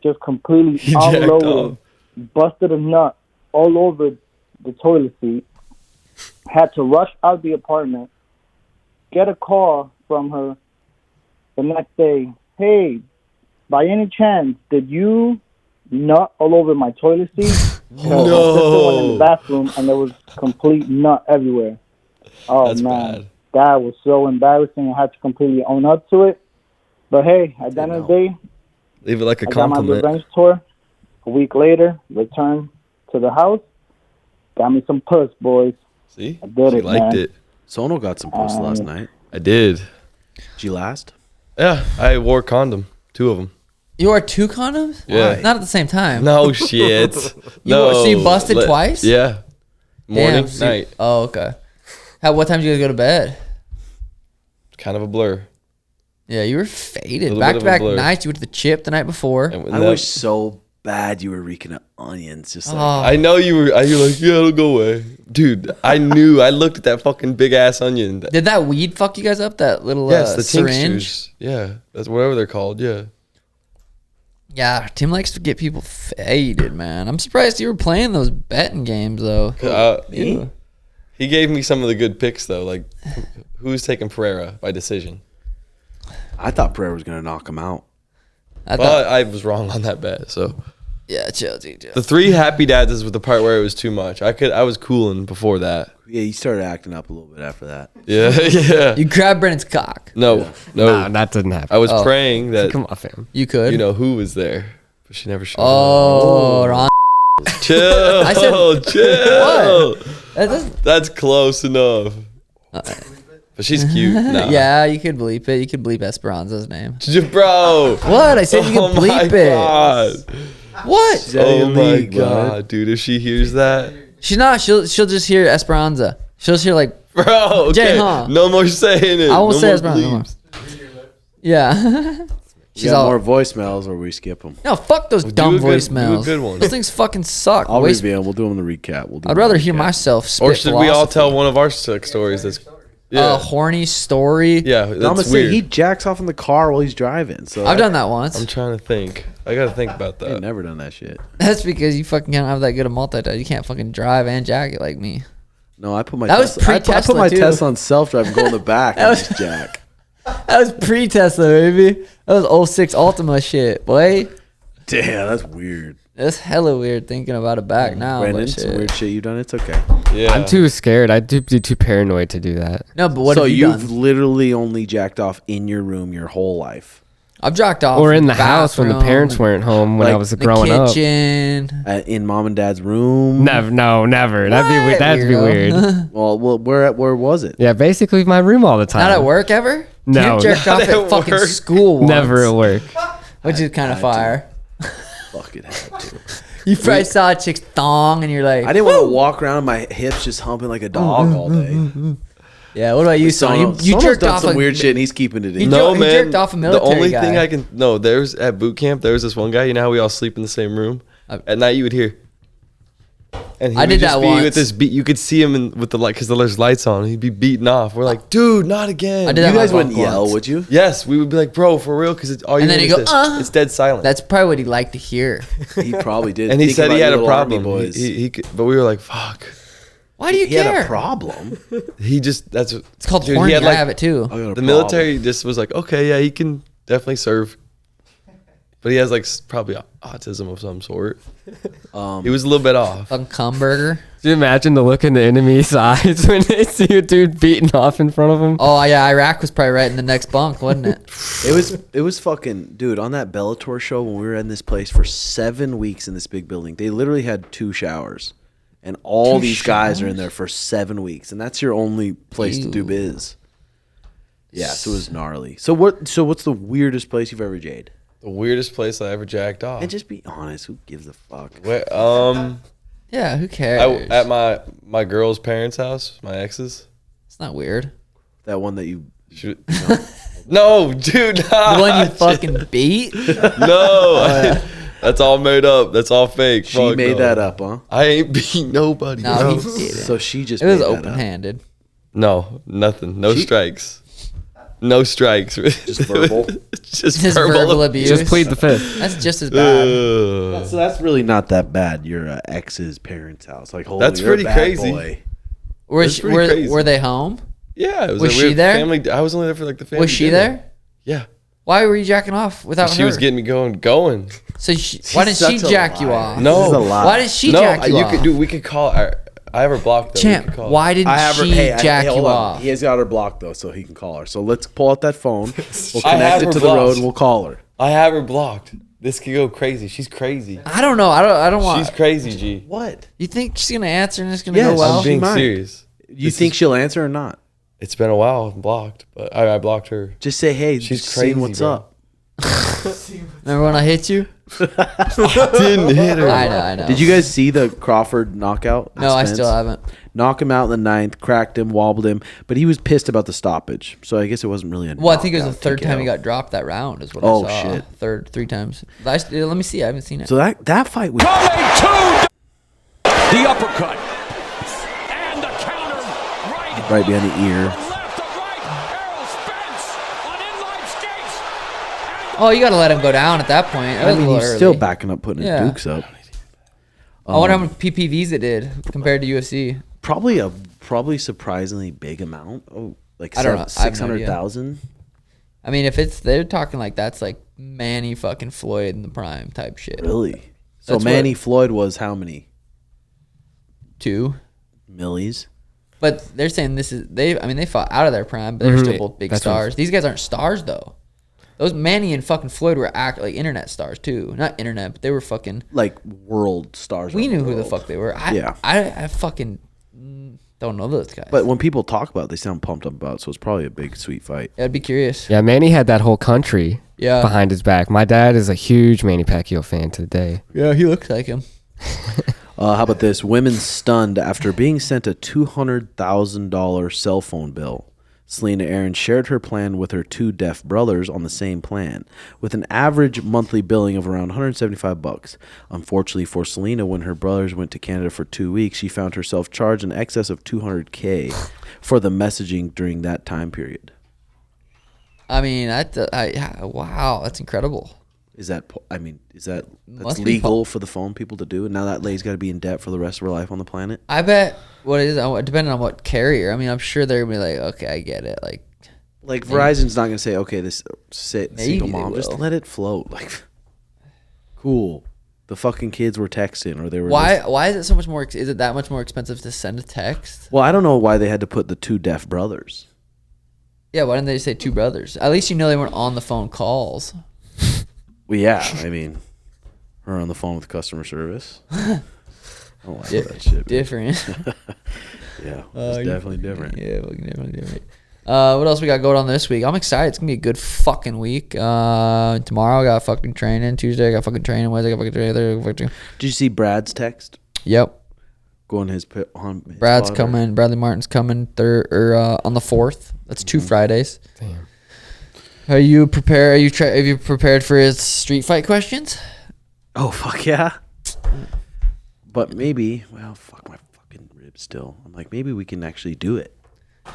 Just completely all over. Busted a nut all over the toilet seat. Had to rush out the apartment. Get a call from her the next day. Hey, by any chance, did you nut all over my toilet seat? No. My sister went in the bathroom and there was complete nut everywhere. Oh, That's man. bad. That was so embarrassing. I had to completely own up to it. But hey, at the end of the day, Leave it like a I got my compliment. revenge tour. A week later, returned to the house. Got me some puss, boys. See? I did She it, liked man. it. Sono got some puss last night. I did. Did you last? Yeah, I wore a condom. 2 of them. You wore 2 condoms? Yeah. Not at the same time. No shit. So you busted twice? Yeah. Morning, Damn, night. Oh, okay. What time did you guys go to bed? Kind of a blur. Yeah, you were faded. Little Back bit to of a back blur. nights. You went to the chip the night before. And I that- wish so bad you were reeking of onions. Just like, I know you were. You're like, yeah, it'll go away, dude. I knew. I looked at that fucking big ass onion. Did that weed fuck you guys up? That little Yes, the syringe? tinctures. Yeah, that's whatever they're called. Yeah. Yeah, Tim likes to get people faded, man. I'm surprised you were playing those betting games though. Yeah. He gave me some of the good picks though. Like, who's taking Pereira by decision? I thought Pereira was gonna knock him out. But I was wrong on that bet. So yeah, chill, chill. the 3 happy dads is with the part where it was too much. I was cooling before that. Yeah, you started acting up a little bit after that. Yeah, yeah. You grabbed Brennan's cock. No, Nah, that didn't happen. I was praying that Come on, fam. You could. you know who was there, but she never showed up. Oh, Ron. Chill, I said- chill. That doesn't- That's close enough. But she's cute. Nah. Yeah, you could bleep it. You could bleep Esperanza's name. Bro. What? I said you Oh could bleep my it. God. What? Oh my God, dude. If she hears that. She's not. She'll just hear Esperanza. She'll just hear like, Bro, okay. Jay, huh? No more saying it. I won't no say more Esperanza. No more. bleeps. Yeah. She's got more voicemails or we skip them. No, fuck those Well, dumb do a good- voicemails. do a good one. Those things fucking suck. I'll Waste- review them. We'll do them in the recap. We'll do I'd them in rather the hear recap. myself spit Or should we all philosophy. tell one of our sex stories? That's A horny story. Yeah, I'm gonna that's say weird. he jacks off in the car while he's driving. So I've done that once. I'm trying to think. I gotta think about I've that. never done that shit. That's because you fucking can't have that good a multitask. You can't fucking drive and jack it like me. No, I put my That was Tesla, I put pre-Tesla, my too. Tesla on self drive and go in the back That and was- just jack. That was pre-Tesla, baby. That was 06 Ultima shit, boy. Damn, that's weird. That's hella weird thinking about it back now. Brandon, But some shit. weird shit you've done. It's okay. Yeah. I'm too scared. I'd be too paranoid to do that. No, but what so have you you've done? literally only jacked off in your room your whole life. I've jacked off. Or in the house when the bathroom, parents weren't home when I like was the growing up. kitchen. In mom and dad's room. Never, no, never. That'd be What, that'd be weirdo? weird. Well, where was it? Yeah, basically my room all the time. Not at work ever? No, Tim jerked not off at at fucking work. school once. Never at work. Which is kind of fire. Fucking had to. You probably saw a chick's thong and you're like, I didn't want to walk around my hips just humping like a dog all day. yeah, what about you, son? You Sono's jerked done off some a weird shit and he's keeping it in. He No, he man. jerked off a military the only guy. thing I can there's at boot camp. There was this one guy. You know how we all sleep in the same room. At night, you would hear. And he I would did just that be once. with this beat. You could see him with the light because there's lights on. He'd be beating off. We're like, dude, not again. I did You that guys with my wouldn't bunk yell, once. would you? Yes, we would be like, bro, for real, because it's all you And then hear he'd is go, this. It's dead silent. That's probably what he liked to hear. He probably did. and he Think said he about had you a little army problem. boys. He could, but we were like, fuck. Why do you He care? had a problem. He just that's It's called dude, horny. he had, I have it too. I got a the problem. military just was like, okay, yeah, he can definitely serve. But he has like probably autism of some sort. He was a little bit off. Fucking cum burger. Do you imagine the look in the enemy's eyes when they see a dude beating off in front of them? Oh yeah, Iraq was probably right in the next bunk, wasn't it? It was fucking dude on that Bellator show when we were in this place for 7 weeks in this big building. They literally had 2 showers, and all these guys are in there for 7 weeks, and that's your only place to do biz. Yeah, so it was gnarly. So what's the weirdest place you've ever jade? The weirdest place I ever jacked off. And just be honest, who gives a fuck? Yeah, who cares? At my girl's parents' house, my ex's. It's not weird. That one that you No, dude. The one you fucking beat? No. That's all made up. That's all fake. She Fuck made no. that up, huh? I ain't beat nobody. No, bro. he did it. So she just It was made that up. open-handed. No, nothing. No strikes. No strikes. Just verbal. just His verbal. verbal abuse. Just plead the fifth. That's just as bad. So that's really not that bad. Your ex's parents' house. Like, holy, That's you're a pretty bad crazy. boy. Was That's pretty crazy. were they home? Yeah. It Was a she weird there? Family, I was only there for like the family. Was she dinner. there? Yeah. Why were you jacking off without her? She was getting me going. So why didn't she such a jack you liar. off? This is a No. lie. Why didn't she No, jack you off? we could call. I have her blocked though. We Champ, could call. why didn't she jack you hold on. off? He has got her blocked though, so he can call her. So let's pull out that phone. We'll I have connect it her to the road. blocked. And we'll call her. I have her blocked. This could go crazy. She's crazy. I don't know. I don't want. She's crazy, G. What? You think she's gonna answer and it's gonna Yes, go well? I'm being might. serious. You think she'll answer or not? It's been a while. I'm blocked, but I blocked her. Just say, hey, She's just seeing crazy, what's bro. up. Remember when I hit you? Didn't hit her. I know. Did you guys see the Crawford knockout? No, I Spence? still haven't. Knock him out in the ninth, cracked him, wobbled him, but he was pissed about the stoppage. So I guess it wasn't really a Well, I think it was the knockout, third time he TKO. got dropped that round. Is what Oh, I saw. shit. Three times. Let me see. I haven't seen it. So that fight was The uppercut. And the counter right behind the ear. left of right. Errol Spence on inline skates. Oh, you got to let him go down at that point. That I was a mean, little he's early. still backing up, putting Yeah. his dukes up. I wonder how many PPVs it did compared to UFC. Probably surprisingly big amount. Oh, like I don't know. I have no idea. 600,000. I mean, if they're talking like that's like Manny fucking Floyd in the prime type shit. Really? So That's Manny what- Floyd was how many 2. millies? But they're saying they fought out of their prime, but they're still both big That's what- stars. These guys aren't stars though. Those Manny and fucking Floyd were like internet stars too. Not internet, but they were fucking. Like world stars. We of knew the who the world. fuck they were. Yeah. I fucking don't know those guys. But when people talk about it, they sound pumped up about it, so it's probably a big, sweet fight. Yeah, I'd be curious. Yeah, Manny had that whole country Yeah. behind his back. My dad is a huge Manny Pacquiao fan today. Yeah, he looks like him. How about this? Women stunned after being sent a $200,000 cell phone bill. Selena Aaron shared her plan with her 2 deaf brothers on the same plan, with an average monthly billing of around $175. Unfortunately for Selena, when her brothers went to Canada for 2 weeks, she found herself charged in excess of $200K for the messaging during that time period. I mean, wow, that's incredible. Is that that's Must be legal for the phone people to do? And now that lady's got to be in debt for the rest of her life on the planet? I bet depending on what carrier. I mean, I'm sure they're gonna be like, okay, I get it. Like Verizon's not going to say, okay, this single Maybe they mom, just will. let it float. Like, cool. The fucking kids were texting, or they were. Why is it so much more? Is it that much more expensive to send a text? Well, I don't know why they had to put the 2 deaf brothers. Yeah, why didn't they say 2 brothers? At least you know they weren't on the phone calls. Well, yeah, I mean, her on the phone with customer service. I don't like that shit. Man. Different. Yeah, it's definitely different. Yeah, definitely different. What else we got going on this week? I'm excited. It's gonna be a good fucking week. Tomorrow I got fucking training. Tuesday I got fucking training. Wednesday I got fucking training. Did you see Brad's text? Yep. Going his Brad's spot, or- coming. Bradley Martin's coming on the 4th. That's 2 Fridays. Damn. Are you prepared? Have you prepared for his street fight questions? Oh, fuck yeah. But maybe, well, fuck my fucking ribs still. I'm like, maybe we can actually do it.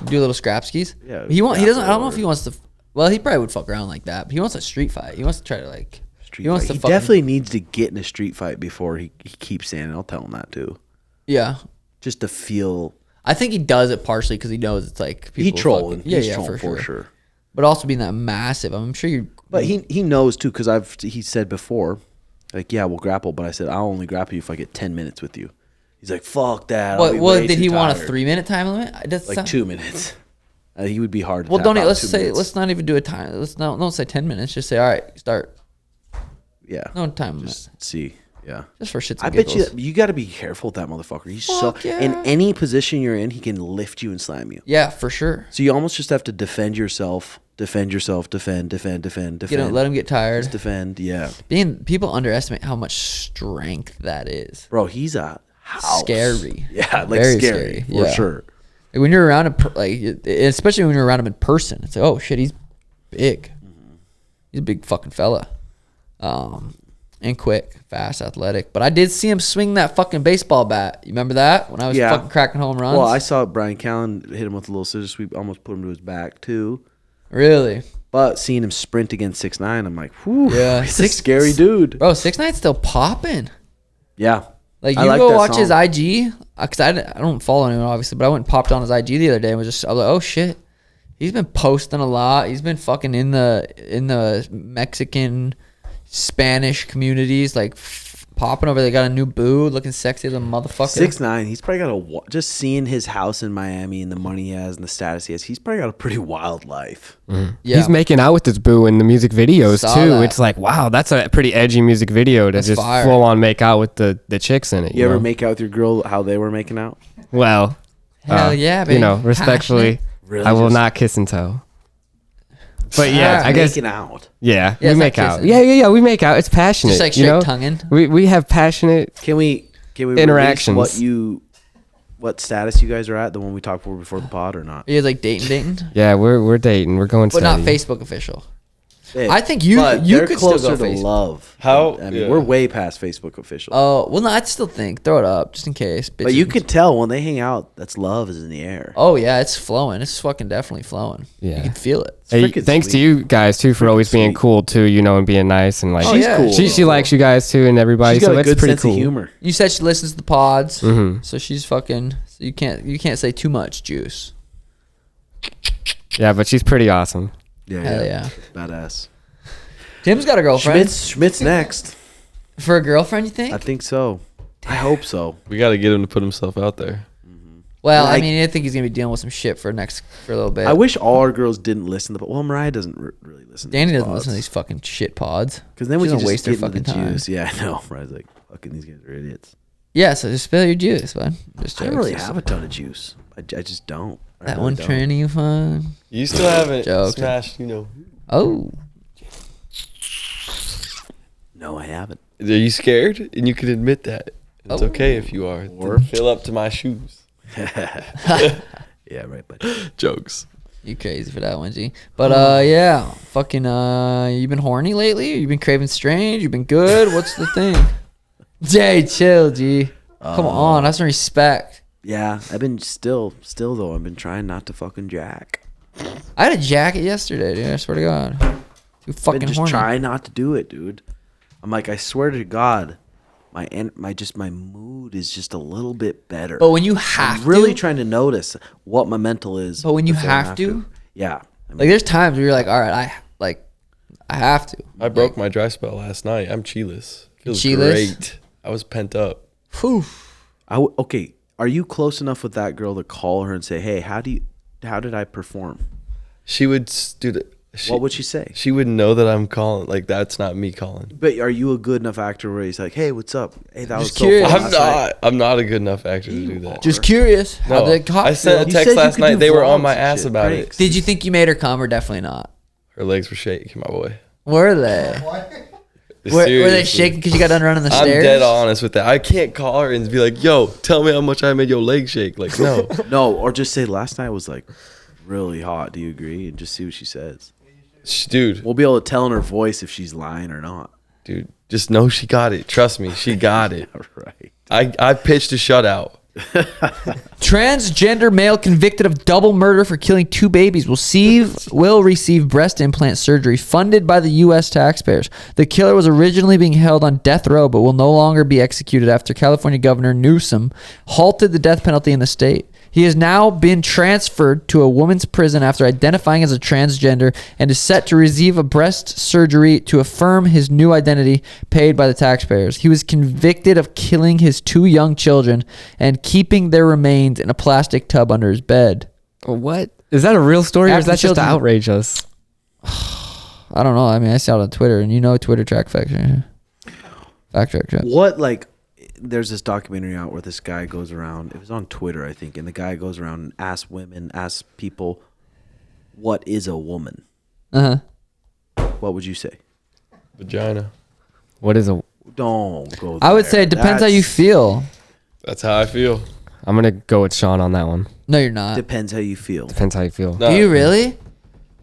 Do a little scrapskis? Yeah, He doesn't. I don't know or- if he wants to. Well, he probably would fuck around like that. But he wants a street fight. He wants to try to like. Street wants fight. to He fucking- definitely needs to get in a street fight before he keeps saying it. I'll tell him that too. Yeah. Just to feel. I think he does it partially because he knows it's like people He trolling. fucking- Yeah, He's yeah, trolling for for sure. sure. But also being that massive, I'm sure you. But he knows too, because he said before, like, yeah, we'll grapple, but I said I'll only grapple you if I get 10 minutes with you. He's like, fuck that. I'll be What way did too he want a tired. 3-minute time limit? That's Like 2 minutes. He would be hard. To Well, tap don't out in let's 2 say minutes. let's not even do a time. Don't say 10 minutes. Just say all right, start. Yeah. No time limit. Just see. Yeah. Just for shits and I bet giggles. you got to be careful with that motherfucker. He's Fuck so yeah. in any position you're in, he can lift you and slam you. Yeah, for sure. So you almost just have to defend yourself, defend, Let him get tired. Just defend, yeah. People underestimate how much strength that is. Bro, he's a house. Scary. Yeah, like Very scary, for yeah. sure. Like when you're around him, especially when you're around him in person, it's like, oh shit, he's big. He's a big fucking fella. And quick, fast, athletic. But I did see him swing that fucking baseball bat. You remember that? When I was fucking cracking home runs? Well, I saw Brian Callen hit him with a little scissor sweep, almost put him to his back too. Really? But seeing him sprint against 6'9", I'm like, whew, Yeah. he's a scary dude. Bro, 6'9" still popping. Yeah. Like, I you like go that watch his song. IG, because I don't follow anyone, obviously, but I went and popped on his IG the other day and I was like, oh, shit. He's been posting a lot. He's been fucking in the Mexican, Spanish communities, like, popping over. They got a new boo, looking sexy as a motherfucker. 6'9", he's probably got just seeing his house in Miami and the money he has and the status he has, he's probably got a pretty wild life. Yeah. Yeah. He's making out with this boo in the music videos Saw too. that. It's like, wow, that's a pretty edgy music video to That's just fire. full on make out with the chicks in it. You ever know? make out with your girl how they were making out? Well, Hell yeah, baby. You know, respectfully, Passionate. Really I will just- not kiss and tell. But yeah, I guess making out. yeah, Yeah, we it's make not out. kissing. Yeah, we make out. It's passionate. Just like you know? straight tonguing. We have passionate. Can we Interactions. release what status you guys are at, the one we talked for before the pod or not? Are you guys like dating? Yeah, we're dating. We're going But not steady. Facebook official. Yeah. I think you But you they're could still closer go to Facebook. love. How- I mean, yeah. we're way past Facebook official. Oh, well, no, I'd still think. Throw it up, just in case. but you bitches. can tell when they hang out, that's love is in the air. Oh, yeah, it's flowing. It's fucking definitely flowing. Yeah. You can feel it. Hey, freaking thanks to sweet. you guys too for always being sweet. cool too, you know, and being nice and like Oh, yeah. cool. she likes you guys too and everybody. She's got so a that's good pretty sense cool. of humor. You said she listens to the pods, Mhm. so she's fucking. So you can't say too much, Juice. Yeah, but she's pretty awesome. Yeah, Hell yeah. Badass. Tim's got a girlfriend. Schmidt's next. For a girlfriend, you think? I think so. I hope so. We got to get him to put himself out there. Well, I Like- mean, I think he's gonna be dealing with some shit for a little bit. I wish all our girls didn't listen to. Well, Mariah doesn't really listen. Danny to doesn't listen to these fucking shit pods. because then we She can doesn't just waste get her into the fucking time. juice. Yeah, I know. Mariah's like, fucking these guys are idiots. Yeah, so just spill your juice, bud. Just I don't jokes. really have a ton of juice. I just don't. I That really one don't. tranny you find. You still haven't Joking. smashed, you know. Oh, No, I haven't. Are you scared? And you can admit that. It's Oh. okay if you are. Or- Then fill up to my shoes. Yeah, right. But Jokes. you crazy for that one, G. But yeah, fucking you been horny lately? You been craving strange? You been good? What's the thing? Jay, chill, G. Come on, have some respect. yeah, I've been still though. I've been trying not to fucking jack. I had a jacket yesterday, dude. I swear to God. Too I've fucking been just horny. trying not to do it, dude. I'm like, I swear to God, my mood is just a little bit better. But when you have I'm really to, trying to notice what my mental is. But when you before I have to? yeah. I mean, like, there's times where you're like, all right, I have to. I broke my dry spell last night. I'm cheeless. Feels Cheeless? great. I was pent up. Whew. okay. Are you close enough with that girl to call her and say, hey, how did I perform? She would, dude. What would she say? She would know that I'm calling. Like, that's not me calling. But are you a good enough actor where he's like, hey, what's up? Hey, that was Just so curious. fun I'm last night." not. I'm not a good enough actor to do that. Just curious. How No, the cop I sent a feel? You text said you last could night. do They were on vlogs my and ass shit, about pranks. it. Did you think you made her come or definitely not? Her legs were shaking, my boy. Were they? Were they Seriously. shaking because you got done running the I'm stairs? dead honest with that. I can't call her and be like, yo, tell me how much I made your leg shake. Like, no. No, or just say last night was like really hot. Do you agree? And just see what she says. Dude, We'll be able to tell in her voice if she's lying or not. dude, just know she got it. Trust me, she got it. Right. I pitched a shutout. Transgender male convicted of double murder for killing 2 babies will receive breast implant surgery funded by the U.S. taxpayers. The killer was originally being held on death row, but will no longer be executed after California Governor Newsom halted the death penalty in the state. He has now been transferred to a women's prison after identifying as a transgender and is set to receive a breast surgery to affirm his new identity paid by the taxpayers. He was convicted of killing his 2 young children and keeping their remains in a plastic tub under his bed. What? Is that a real story or is After that just to children- outrage us? I don't know. I mean, I saw it on Twitter, and you know Twitter fact check. What, like, there's this documentary out where this guy goes around. It was on Twitter, I think. And the guy goes around and asks people, what is a woman? Uh-huh. What would you say? Vagina. What is a... Don't go I would there. say it depends how you feel. That's how I feel. I'm going to go with Sean on that one. No, you're not. Depends how you feel. Depends how you feel. No. Do you really?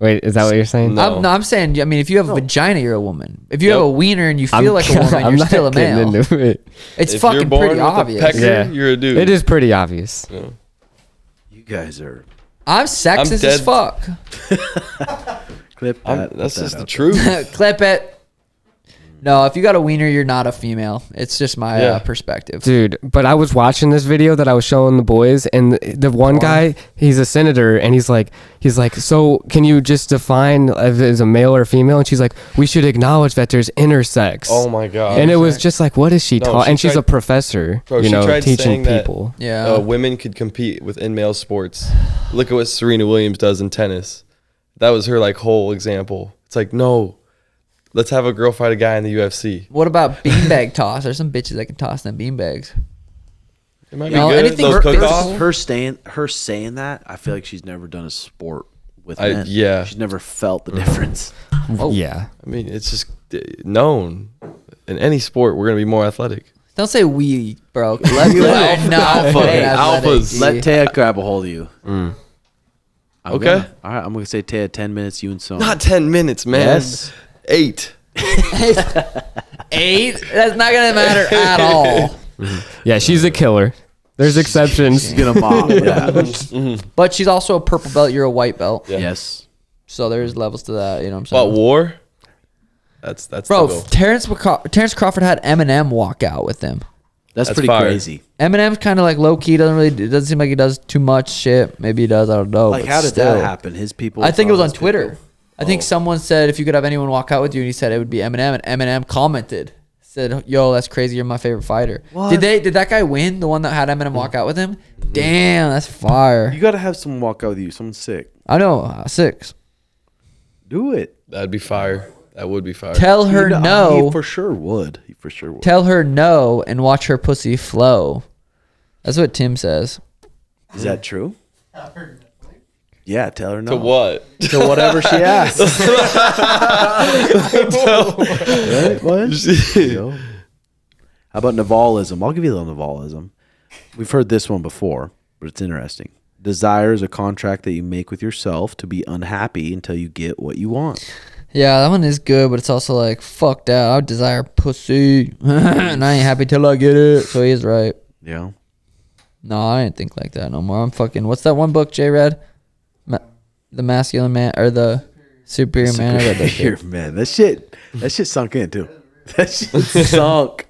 Wait, is that what you're saying? No. I'm saying, I mean, if you have a vagina, you're a woman. If you have a Yep. wiener and you feel like a woman, I'm you're not still a getting male. into it. It's If you're fucking born pretty with a obvious. pecker, Yeah. you're a dude. It is pretty obvious. Yeah. You guys are I'm sexist dead. as fuck. Clip that. That's put just that the out truth. Clip it. No, if you got a wiener, you're not a female. It's just my Yeah. perspective. Dude, but I was watching this video that I was showing the boys, and the one guy, he's a senator, and he's like, so can you just define if it's a male or female? And she's like, we should acknowledge that there's intersex. Oh my god. And it was just like, what is she No, taught? she And she's tried- a professor, Bro, she tried teaching saying people. Yeah. women could compete within male sports. Look at what Serena Williams does in tennis. That was her like whole example. It's like, no, let's have a girl fight a guy in the UFC. What about beanbag toss? There's some bitches that can toss them beanbags. It might You know, be good. anything Those for- cook-offs. Her saying that, I feel like she's never done a sport with I- men. yeah. She's never felt the difference. Yeah. I mean, it's just known. In any sport, we're gonna be more athletic. Don't say we, bro. Alphas. Let Taya grab a hold of you. I'm Okay. gonna- all right, I'm gonna say Taya 10 minutes. You and so. Not 10 minutes, man. Yes. 8. 8? That's not gonna matter at all. Yeah, she's a killer. There's exceptions. She's gonna mop. Yeah. But she's also a purple belt. You're a white belt. Yeah. Yes. So there's levels to that. You know what I'm saying? But war? That's Bro, the goal. Terrence Crawford had Eminem walk out with him. That's pretty fire. crazy. Eminem's kind of like low key. It doesn't seem like he does too much shit. Maybe he does. I don't know. Like, but how did still. that happen? His people. I think it was on his Twitter. people? I think someone said if you could have anyone walk out with you, and he said it would be Eminem, and Eminem commented, said, "Yo, that's crazy. You're my favorite fighter." What? Did that guy win? The one that had Eminem walk out with him? Damn, that's fire. You gotta have someone walk out with you. Someone sick. I know. 6. Do it. That'd be fire. That would be fire. Tell her You know, no. He for sure would. He for sure would. Tell her no, and watch her pussy flow. That's what Tim says. Is that true? Yeah, tell her no. To what? To whatever she asks. Right? What? You know? How about Navalism? I'll give you the Navalism. We've heard this one before, but it's interesting. Desire is a contract that you make with yourself to be unhappy until you get what you want. Yeah, that one is good, but it's also like, fuck that. I desire pussy, and I ain't happy till I get it. So he is right. Yeah. No, I didn't think like that no more. I'm fucking. What's that one book, J Red? The Masculine Man or the Superior Man? I read that shit. Superior Man. That shit sunk in too. That shit sunk.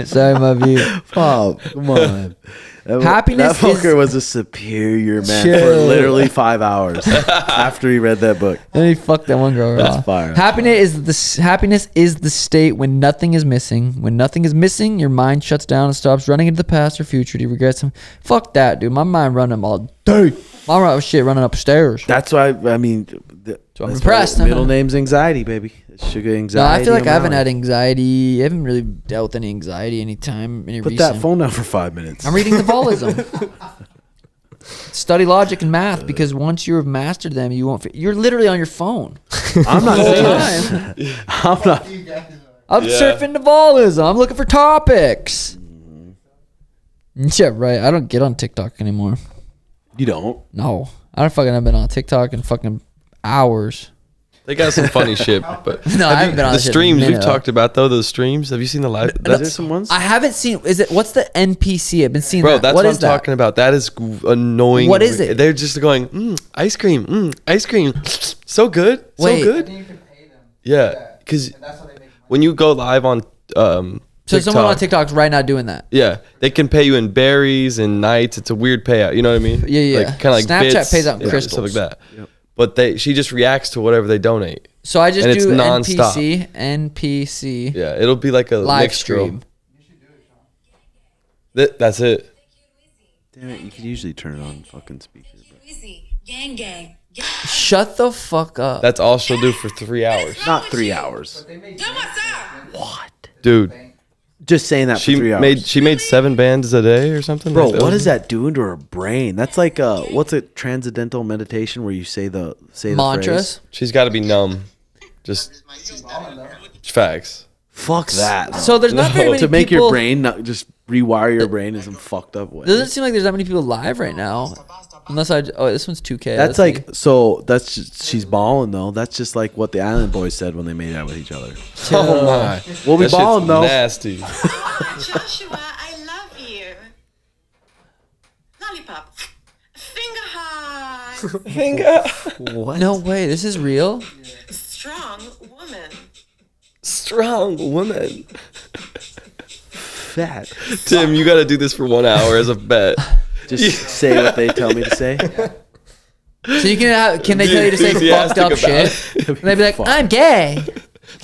Sorry, my view. Oh, come on. Happiness That fucker is- was a superior man for Shit. literally 5 hours after he read that book. And he fucked that one girl That's off. fire. Happiness is the state when nothing is missing. When nothing is missing, your mind shuts down and stops running into the past or future to regret some. Fuck that, dude. My mind running all day. My shit running upstairs. That's why, I mean, So I'm that's impressed. why middle name's anxiety, baby. It's sugar No, anxiety. I feel like I haven't O'Malley. had anxiety. I haven't really dealt with any anxiety anytime. Any Put recent. that phone down for 5 minutes. I'm reading Navalism. Study logic and math because once you have mastered them, you won't. You're literally on your phone. I'm not the whole saying time. I'm not. I'm surfing Navalism. I'm looking for topics. Yeah, right. I don't get on TikTok anymore. You don't? No, I don't fucking have been on TikTok in fucking hours. They got some funny shit, but No, I haven't been on the that shit in a streams we've minute. talked about though. Those streams, have you seen the live? There's some ones. I haven't seen. Is it? What's the NPC? I've been seeing. Bro, that. that's What what is I'm that? talking about. That is annoying. What is it? They're just going, ice cream, ice cream. So good. Wait. So good. Yeah. Because when you go live on So someone on TikTok's right now doing that. yeah, they can pay you in berries and nights. It's a weird payout. You know what I mean? Yeah, yeah. Like, kind of like Snapchat bits, pays out in yeah, crystals. stuff like that. But she just reacts to whatever they donate. So I just And it's do nonstop. NPC. Yeah, it'll be like a live mixture of- stream. That's it. Damn it! You can usually turn it on fucking speaker. Gang, gang. Shut the fuck up. That's all she'll do for 3 hours. Not 3 hours. Dude, Just saying that she for 3 hours. she made 7 bands a day or something. Bro, Like what is that doing to her brain? That's like what's a transcendental meditation where you say the Mantras. phrase? She's got to be numb. Just facts. Fuck that. So there's not very many to make people- your brain not just rewire your brain in some fucked up way. Doesn't seem like there's that many people live right now. Unless this one's 2K. That's like that's just, she's balling though. That's just like what the Island Boys said when they made out with each other. Oh my. We'll be That shit's balling though. Nasty. Joshua, I love you. lollipop. Finger high. Finger. What? No way. This is real. Strong woman. Strong woman. Fat. Tim, you got to do this for 1 hour as a bet. Just say what they tell me to say. So you can they tell you to say fucked up shit? And they'd be like, I'm gay.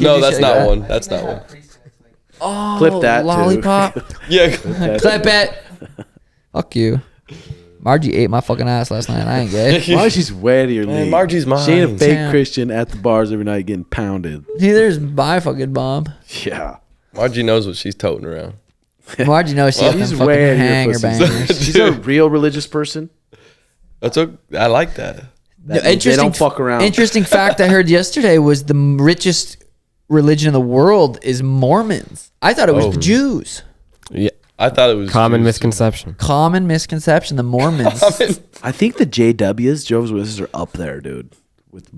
No, that's not one. That's not one. Oh, Clip that too. lollipop. Yeah. Clip it. Fuck you. Margie ate my fucking ass last night. I ain't gay. Margie's way to your Man, league. Margie's mine. She ain't a fake Damn. Christian at the bars every night getting pounded. Neither's my fucking mom. Yeah. Margie knows what she's toting around. Margie knows she's She's fucking way hanger to your bangers. pussies. She's a real religious person. That's okay. I like that. That means they don't fuck around. Interesting fact I heard yesterday was the richest religion in the world is Mormons. I thought it was the Jews. Yeah. I thought it was Common Jews. misconception. Common misconception. The Mormons. I think the JWs, Jehovah's Witnesses, are up there, dude, with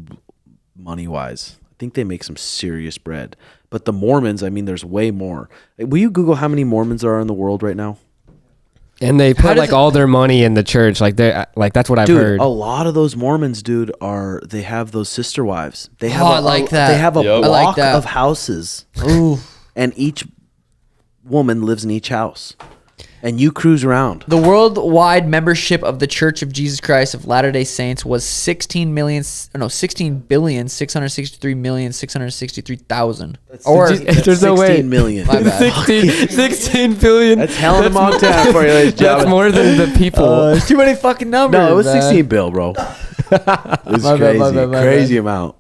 money wise. I think they make some serious bread. But the Mormons, I mean, there's way more. Will you Google how many Mormons there are in the world right now? And they put like all their money in the church. Like they like that's what I've Dude, heard. a lot of those Mormons, dude, they have those sister wives. They have I like that. They have a Yep. I like block that. of houses. Ooh. And each woman lives in each house. And you cruise around. The worldwide membership of the Church of Jesus Christ of Latter-day Saints was 16,663,663,000. Or There's no way. 16 million. My bad. 16 billion. That's Helen Montana for you, ladies and That's gentlemen. more than the people. There's too many fucking numbers. No, it was man. 16 bill, bro. It was My crazy. bad, my Crazy amount.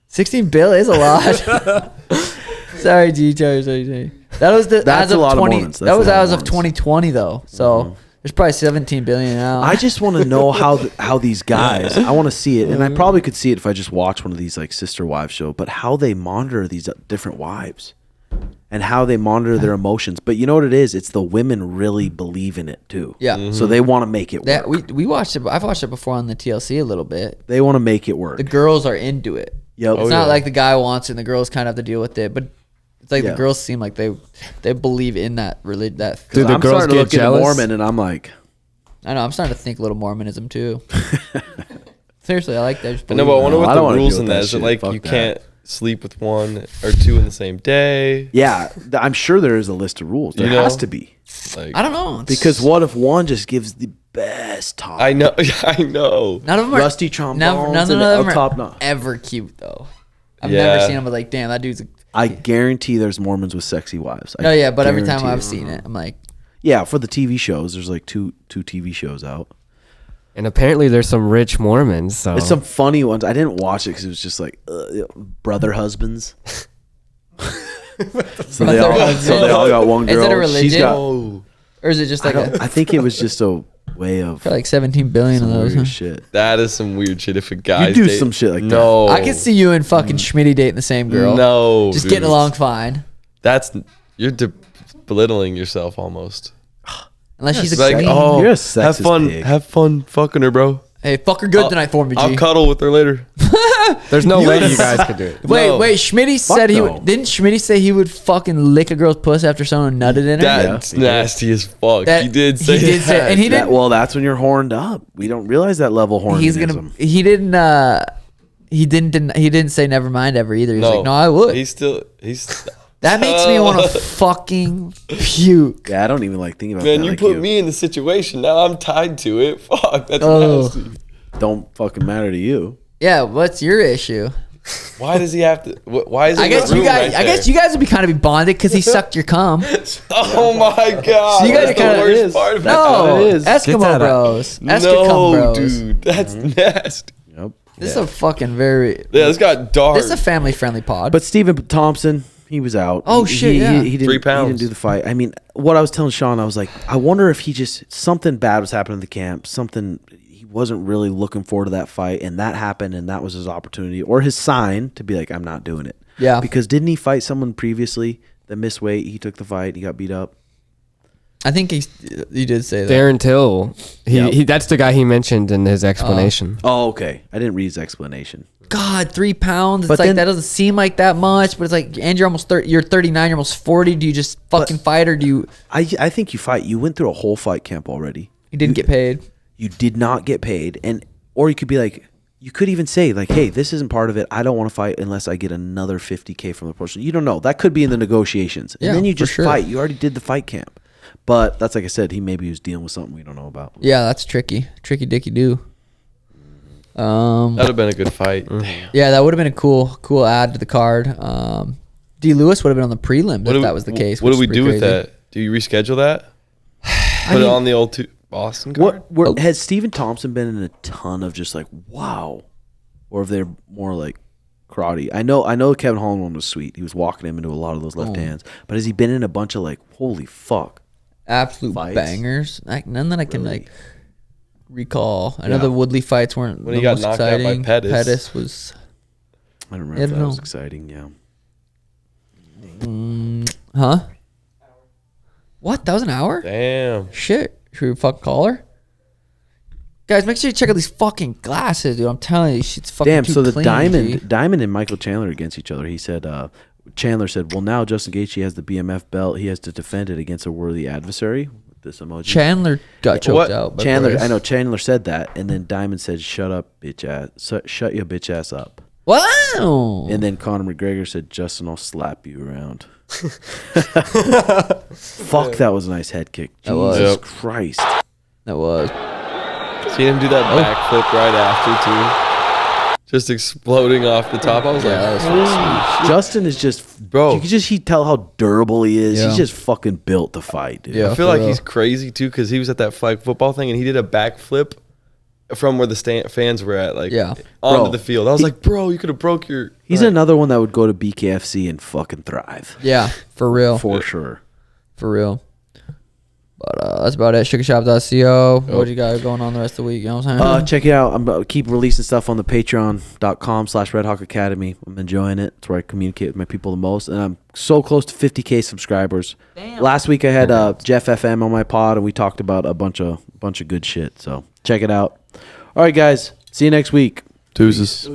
16 bill is a lot. Sorry, G. Sorry. That was the That's as of a lot of 20. Mormons. That's That was a lot of as of Mormons. 2020 though. So there's probably 17 billion now. I just want to know how these guys. I want to see it, and I probably could see it if I just watch one of these like sister wives show. But how they monitor these different wives, and how they monitor their emotions. But you know what it is? It's the women really believe in it too. Yeah. So they want to make it work. that we watched it. I've watched it before on the TLC a little bit. They want to make it work. The girls are into it. Yep. It's not like the guy wants it and the girls kind of have to deal with it, but it's like Yeah. the girls seem like they believe in that religion. That Do the I'm girls starting to get look into jealous? Mormon, and I'm like, I know. I'm starting to think a little Mormonism too. Seriously, I like that. Just No, but I wonder No, I what don't the wanna rules deal in with that that is. It shit. like Fuck you that. can't sleep with one or two in the same day? yeah, I'm sure there is a list of rules. There You know? has to be. Like I don't know. It's- Because what if one just gives the best top? I know, I know. none of them are Rusty trombones none of and them a top are knot. ever cute though. I've Yeah. never seen them, but like, damn, that dude's. I guarantee there's Mormons with sexy wives. No, yeah, but every time guarantee I've it. seen it, I'm like, Yeah, for the TV shows, there's like two TV shows out. And apparently there's some rich Mormons. So There's some funny ones. I didn't watch it because it was just like brother husbands. so they all got one girl. Is it a She's religion? got, or is it just like I think it was just a way of for like 17 billion of some those? weird Huh? shit. That is some weird shit. If a guy do some shit like that. no, I can see you and fucking Schmitty dating the same girl. No, just dude. getting along fine. That's you're belittling yourself almost. Unless she's a Like, queen. oh, You're a sexist have fun, pig. have fun fucking her, bro. Hey, fuck her good tonight for me, G. I'll cuddle with her later. there's no way you guys could do it. Wait, No. Schmitty said he no. would, didn't Schmitty say he would fucking lick a girl's puss after someone nutted in her? That's nasty as fuck. That- he did say he did say- that. and he That, didn't. well, that's when you're horned up. We don't realize that level hornism. He's gonna. He didn't. He didn't say never mind ever either. He's like, no, I would. He's That makes me want to fucking puke. Yeah, I don't even like thinking about man, that. you like put me in the situation. Now I'm tied to it. Fuck, that's Oh. nasty. Don't fucking matter to you. Yeah, what's your issue? Why does he have to? Why is it? I guess you guys. I guess you guys would be kind of be bonded because he sucked your cum. Oh my god! So you guys that's are kinda- the worst part of it. No, it is. Get Eskimo that out. bros. Eskimo No, bros. dude, that's nasty. Yep. This is a fucking very. Yeah, this got dark. This is a family friendly pod. But Stephen Thompson, he was out. Oh, shit, yeah. He didn't, 3 he pounds. didn't do the fight. I mean, what I was telling Sean, I was like, I wonder if he just something bad was happening in the camp. Something he wasn't really looking forward to that fight, and that happened, and that was his opportunity or his sign to be like, I'm not doing it. Yeah. Because didn't he fight someone previously that missed weight? He took the fight. He got beat up. I think he did say that. Darren Till, Yep. he that's the guy he mentioned in his explanation. Oh, okay. I didn't read his explanation. God, 3 pounds. It's But like then- that doesn't seem like that much, but it's like, and you're almost 30. You're 39. You're almost 40. Do you just fucking fight, or do you? I think you fight. You went through a whole fight camp already. He didn't get paid. You did not get paid, or you could be like, you could even say like, hey, this isn't part of it. I don't want to fight unless I get another $50K from the person. You don't know. That could be in the negotiations, and then you just fight. You already did the fight camp, but that's like I said. He was dealing with something we don't know about. Yeah, that's tricky. Tricky dicky do. That'd have been a good fight. Damn. Yeah, that would have been a cool add to the card. D. Lewis would have been on the prelims if that was the case. What do we do with that? Do you reschedule that? Put it on the old Boston card? Has Stephen Thompson been in a ton of just like, wow? Or if they're more like karate? I know Kevin Holland one was sweet. He was walking him into a lot of those left hands. But has he been in a bunch of like, holy fuck? Absolute fights? Bangers. None that I can like recall. I know the Woodley fights weren't when he got knocked exciting. Out by Pettis. Pettis was... I don't remember if that was exciting, yeah. Huh? What? That was an hour? Damn. Shit. Should we fucking call her? Guys, make sure you check out these fucking glasses, dude. I'm telling you, shit's fucking too the clean, Diamond and Michael Chandler against each other. He said, Chandler said, well, now Justin Gaethje has the BMF belt. He has to defend it against a worthy adversary. With this emoji. Chandler got choked out. I know Chandler said that, and then Diamond said, shut up, bitch ass. Shut your bitch ass up. Wow. And then Conor McGregor said, Justin, I'll slap you around. Fuck, that was a nice head kick. Jesus Christ. That was. Seen him do that backflip right after, too. Just exploding off the top. I was like, Justin is just, bro. You can just tell how durable he is. He's just fucking built to fight, dude. Yeah, I feel like he's crazy, too, because he was at that flag football thing, and he did a backflip from where the fans were at, like onto the field. I was like, bro, you could have broke your... He's another one that would go to BKFC and fucking thrive. Yeah, for real. For sure. For real. But that's about it. Sugarshop.co. What you got going on the rest of the week? You know what I'm saying? Check it out. I'm about to keep releasing stuff on the patreon.com/RedHawk Academy. I'm enjoying it. It's where I communicate with my people the most. And I'm so close to 50K subscribers. Damn. Last week I had Jeff FM on my pod, and we talked about a bunch of good shit. So check it out. All right, guys. See you next week. Deuces.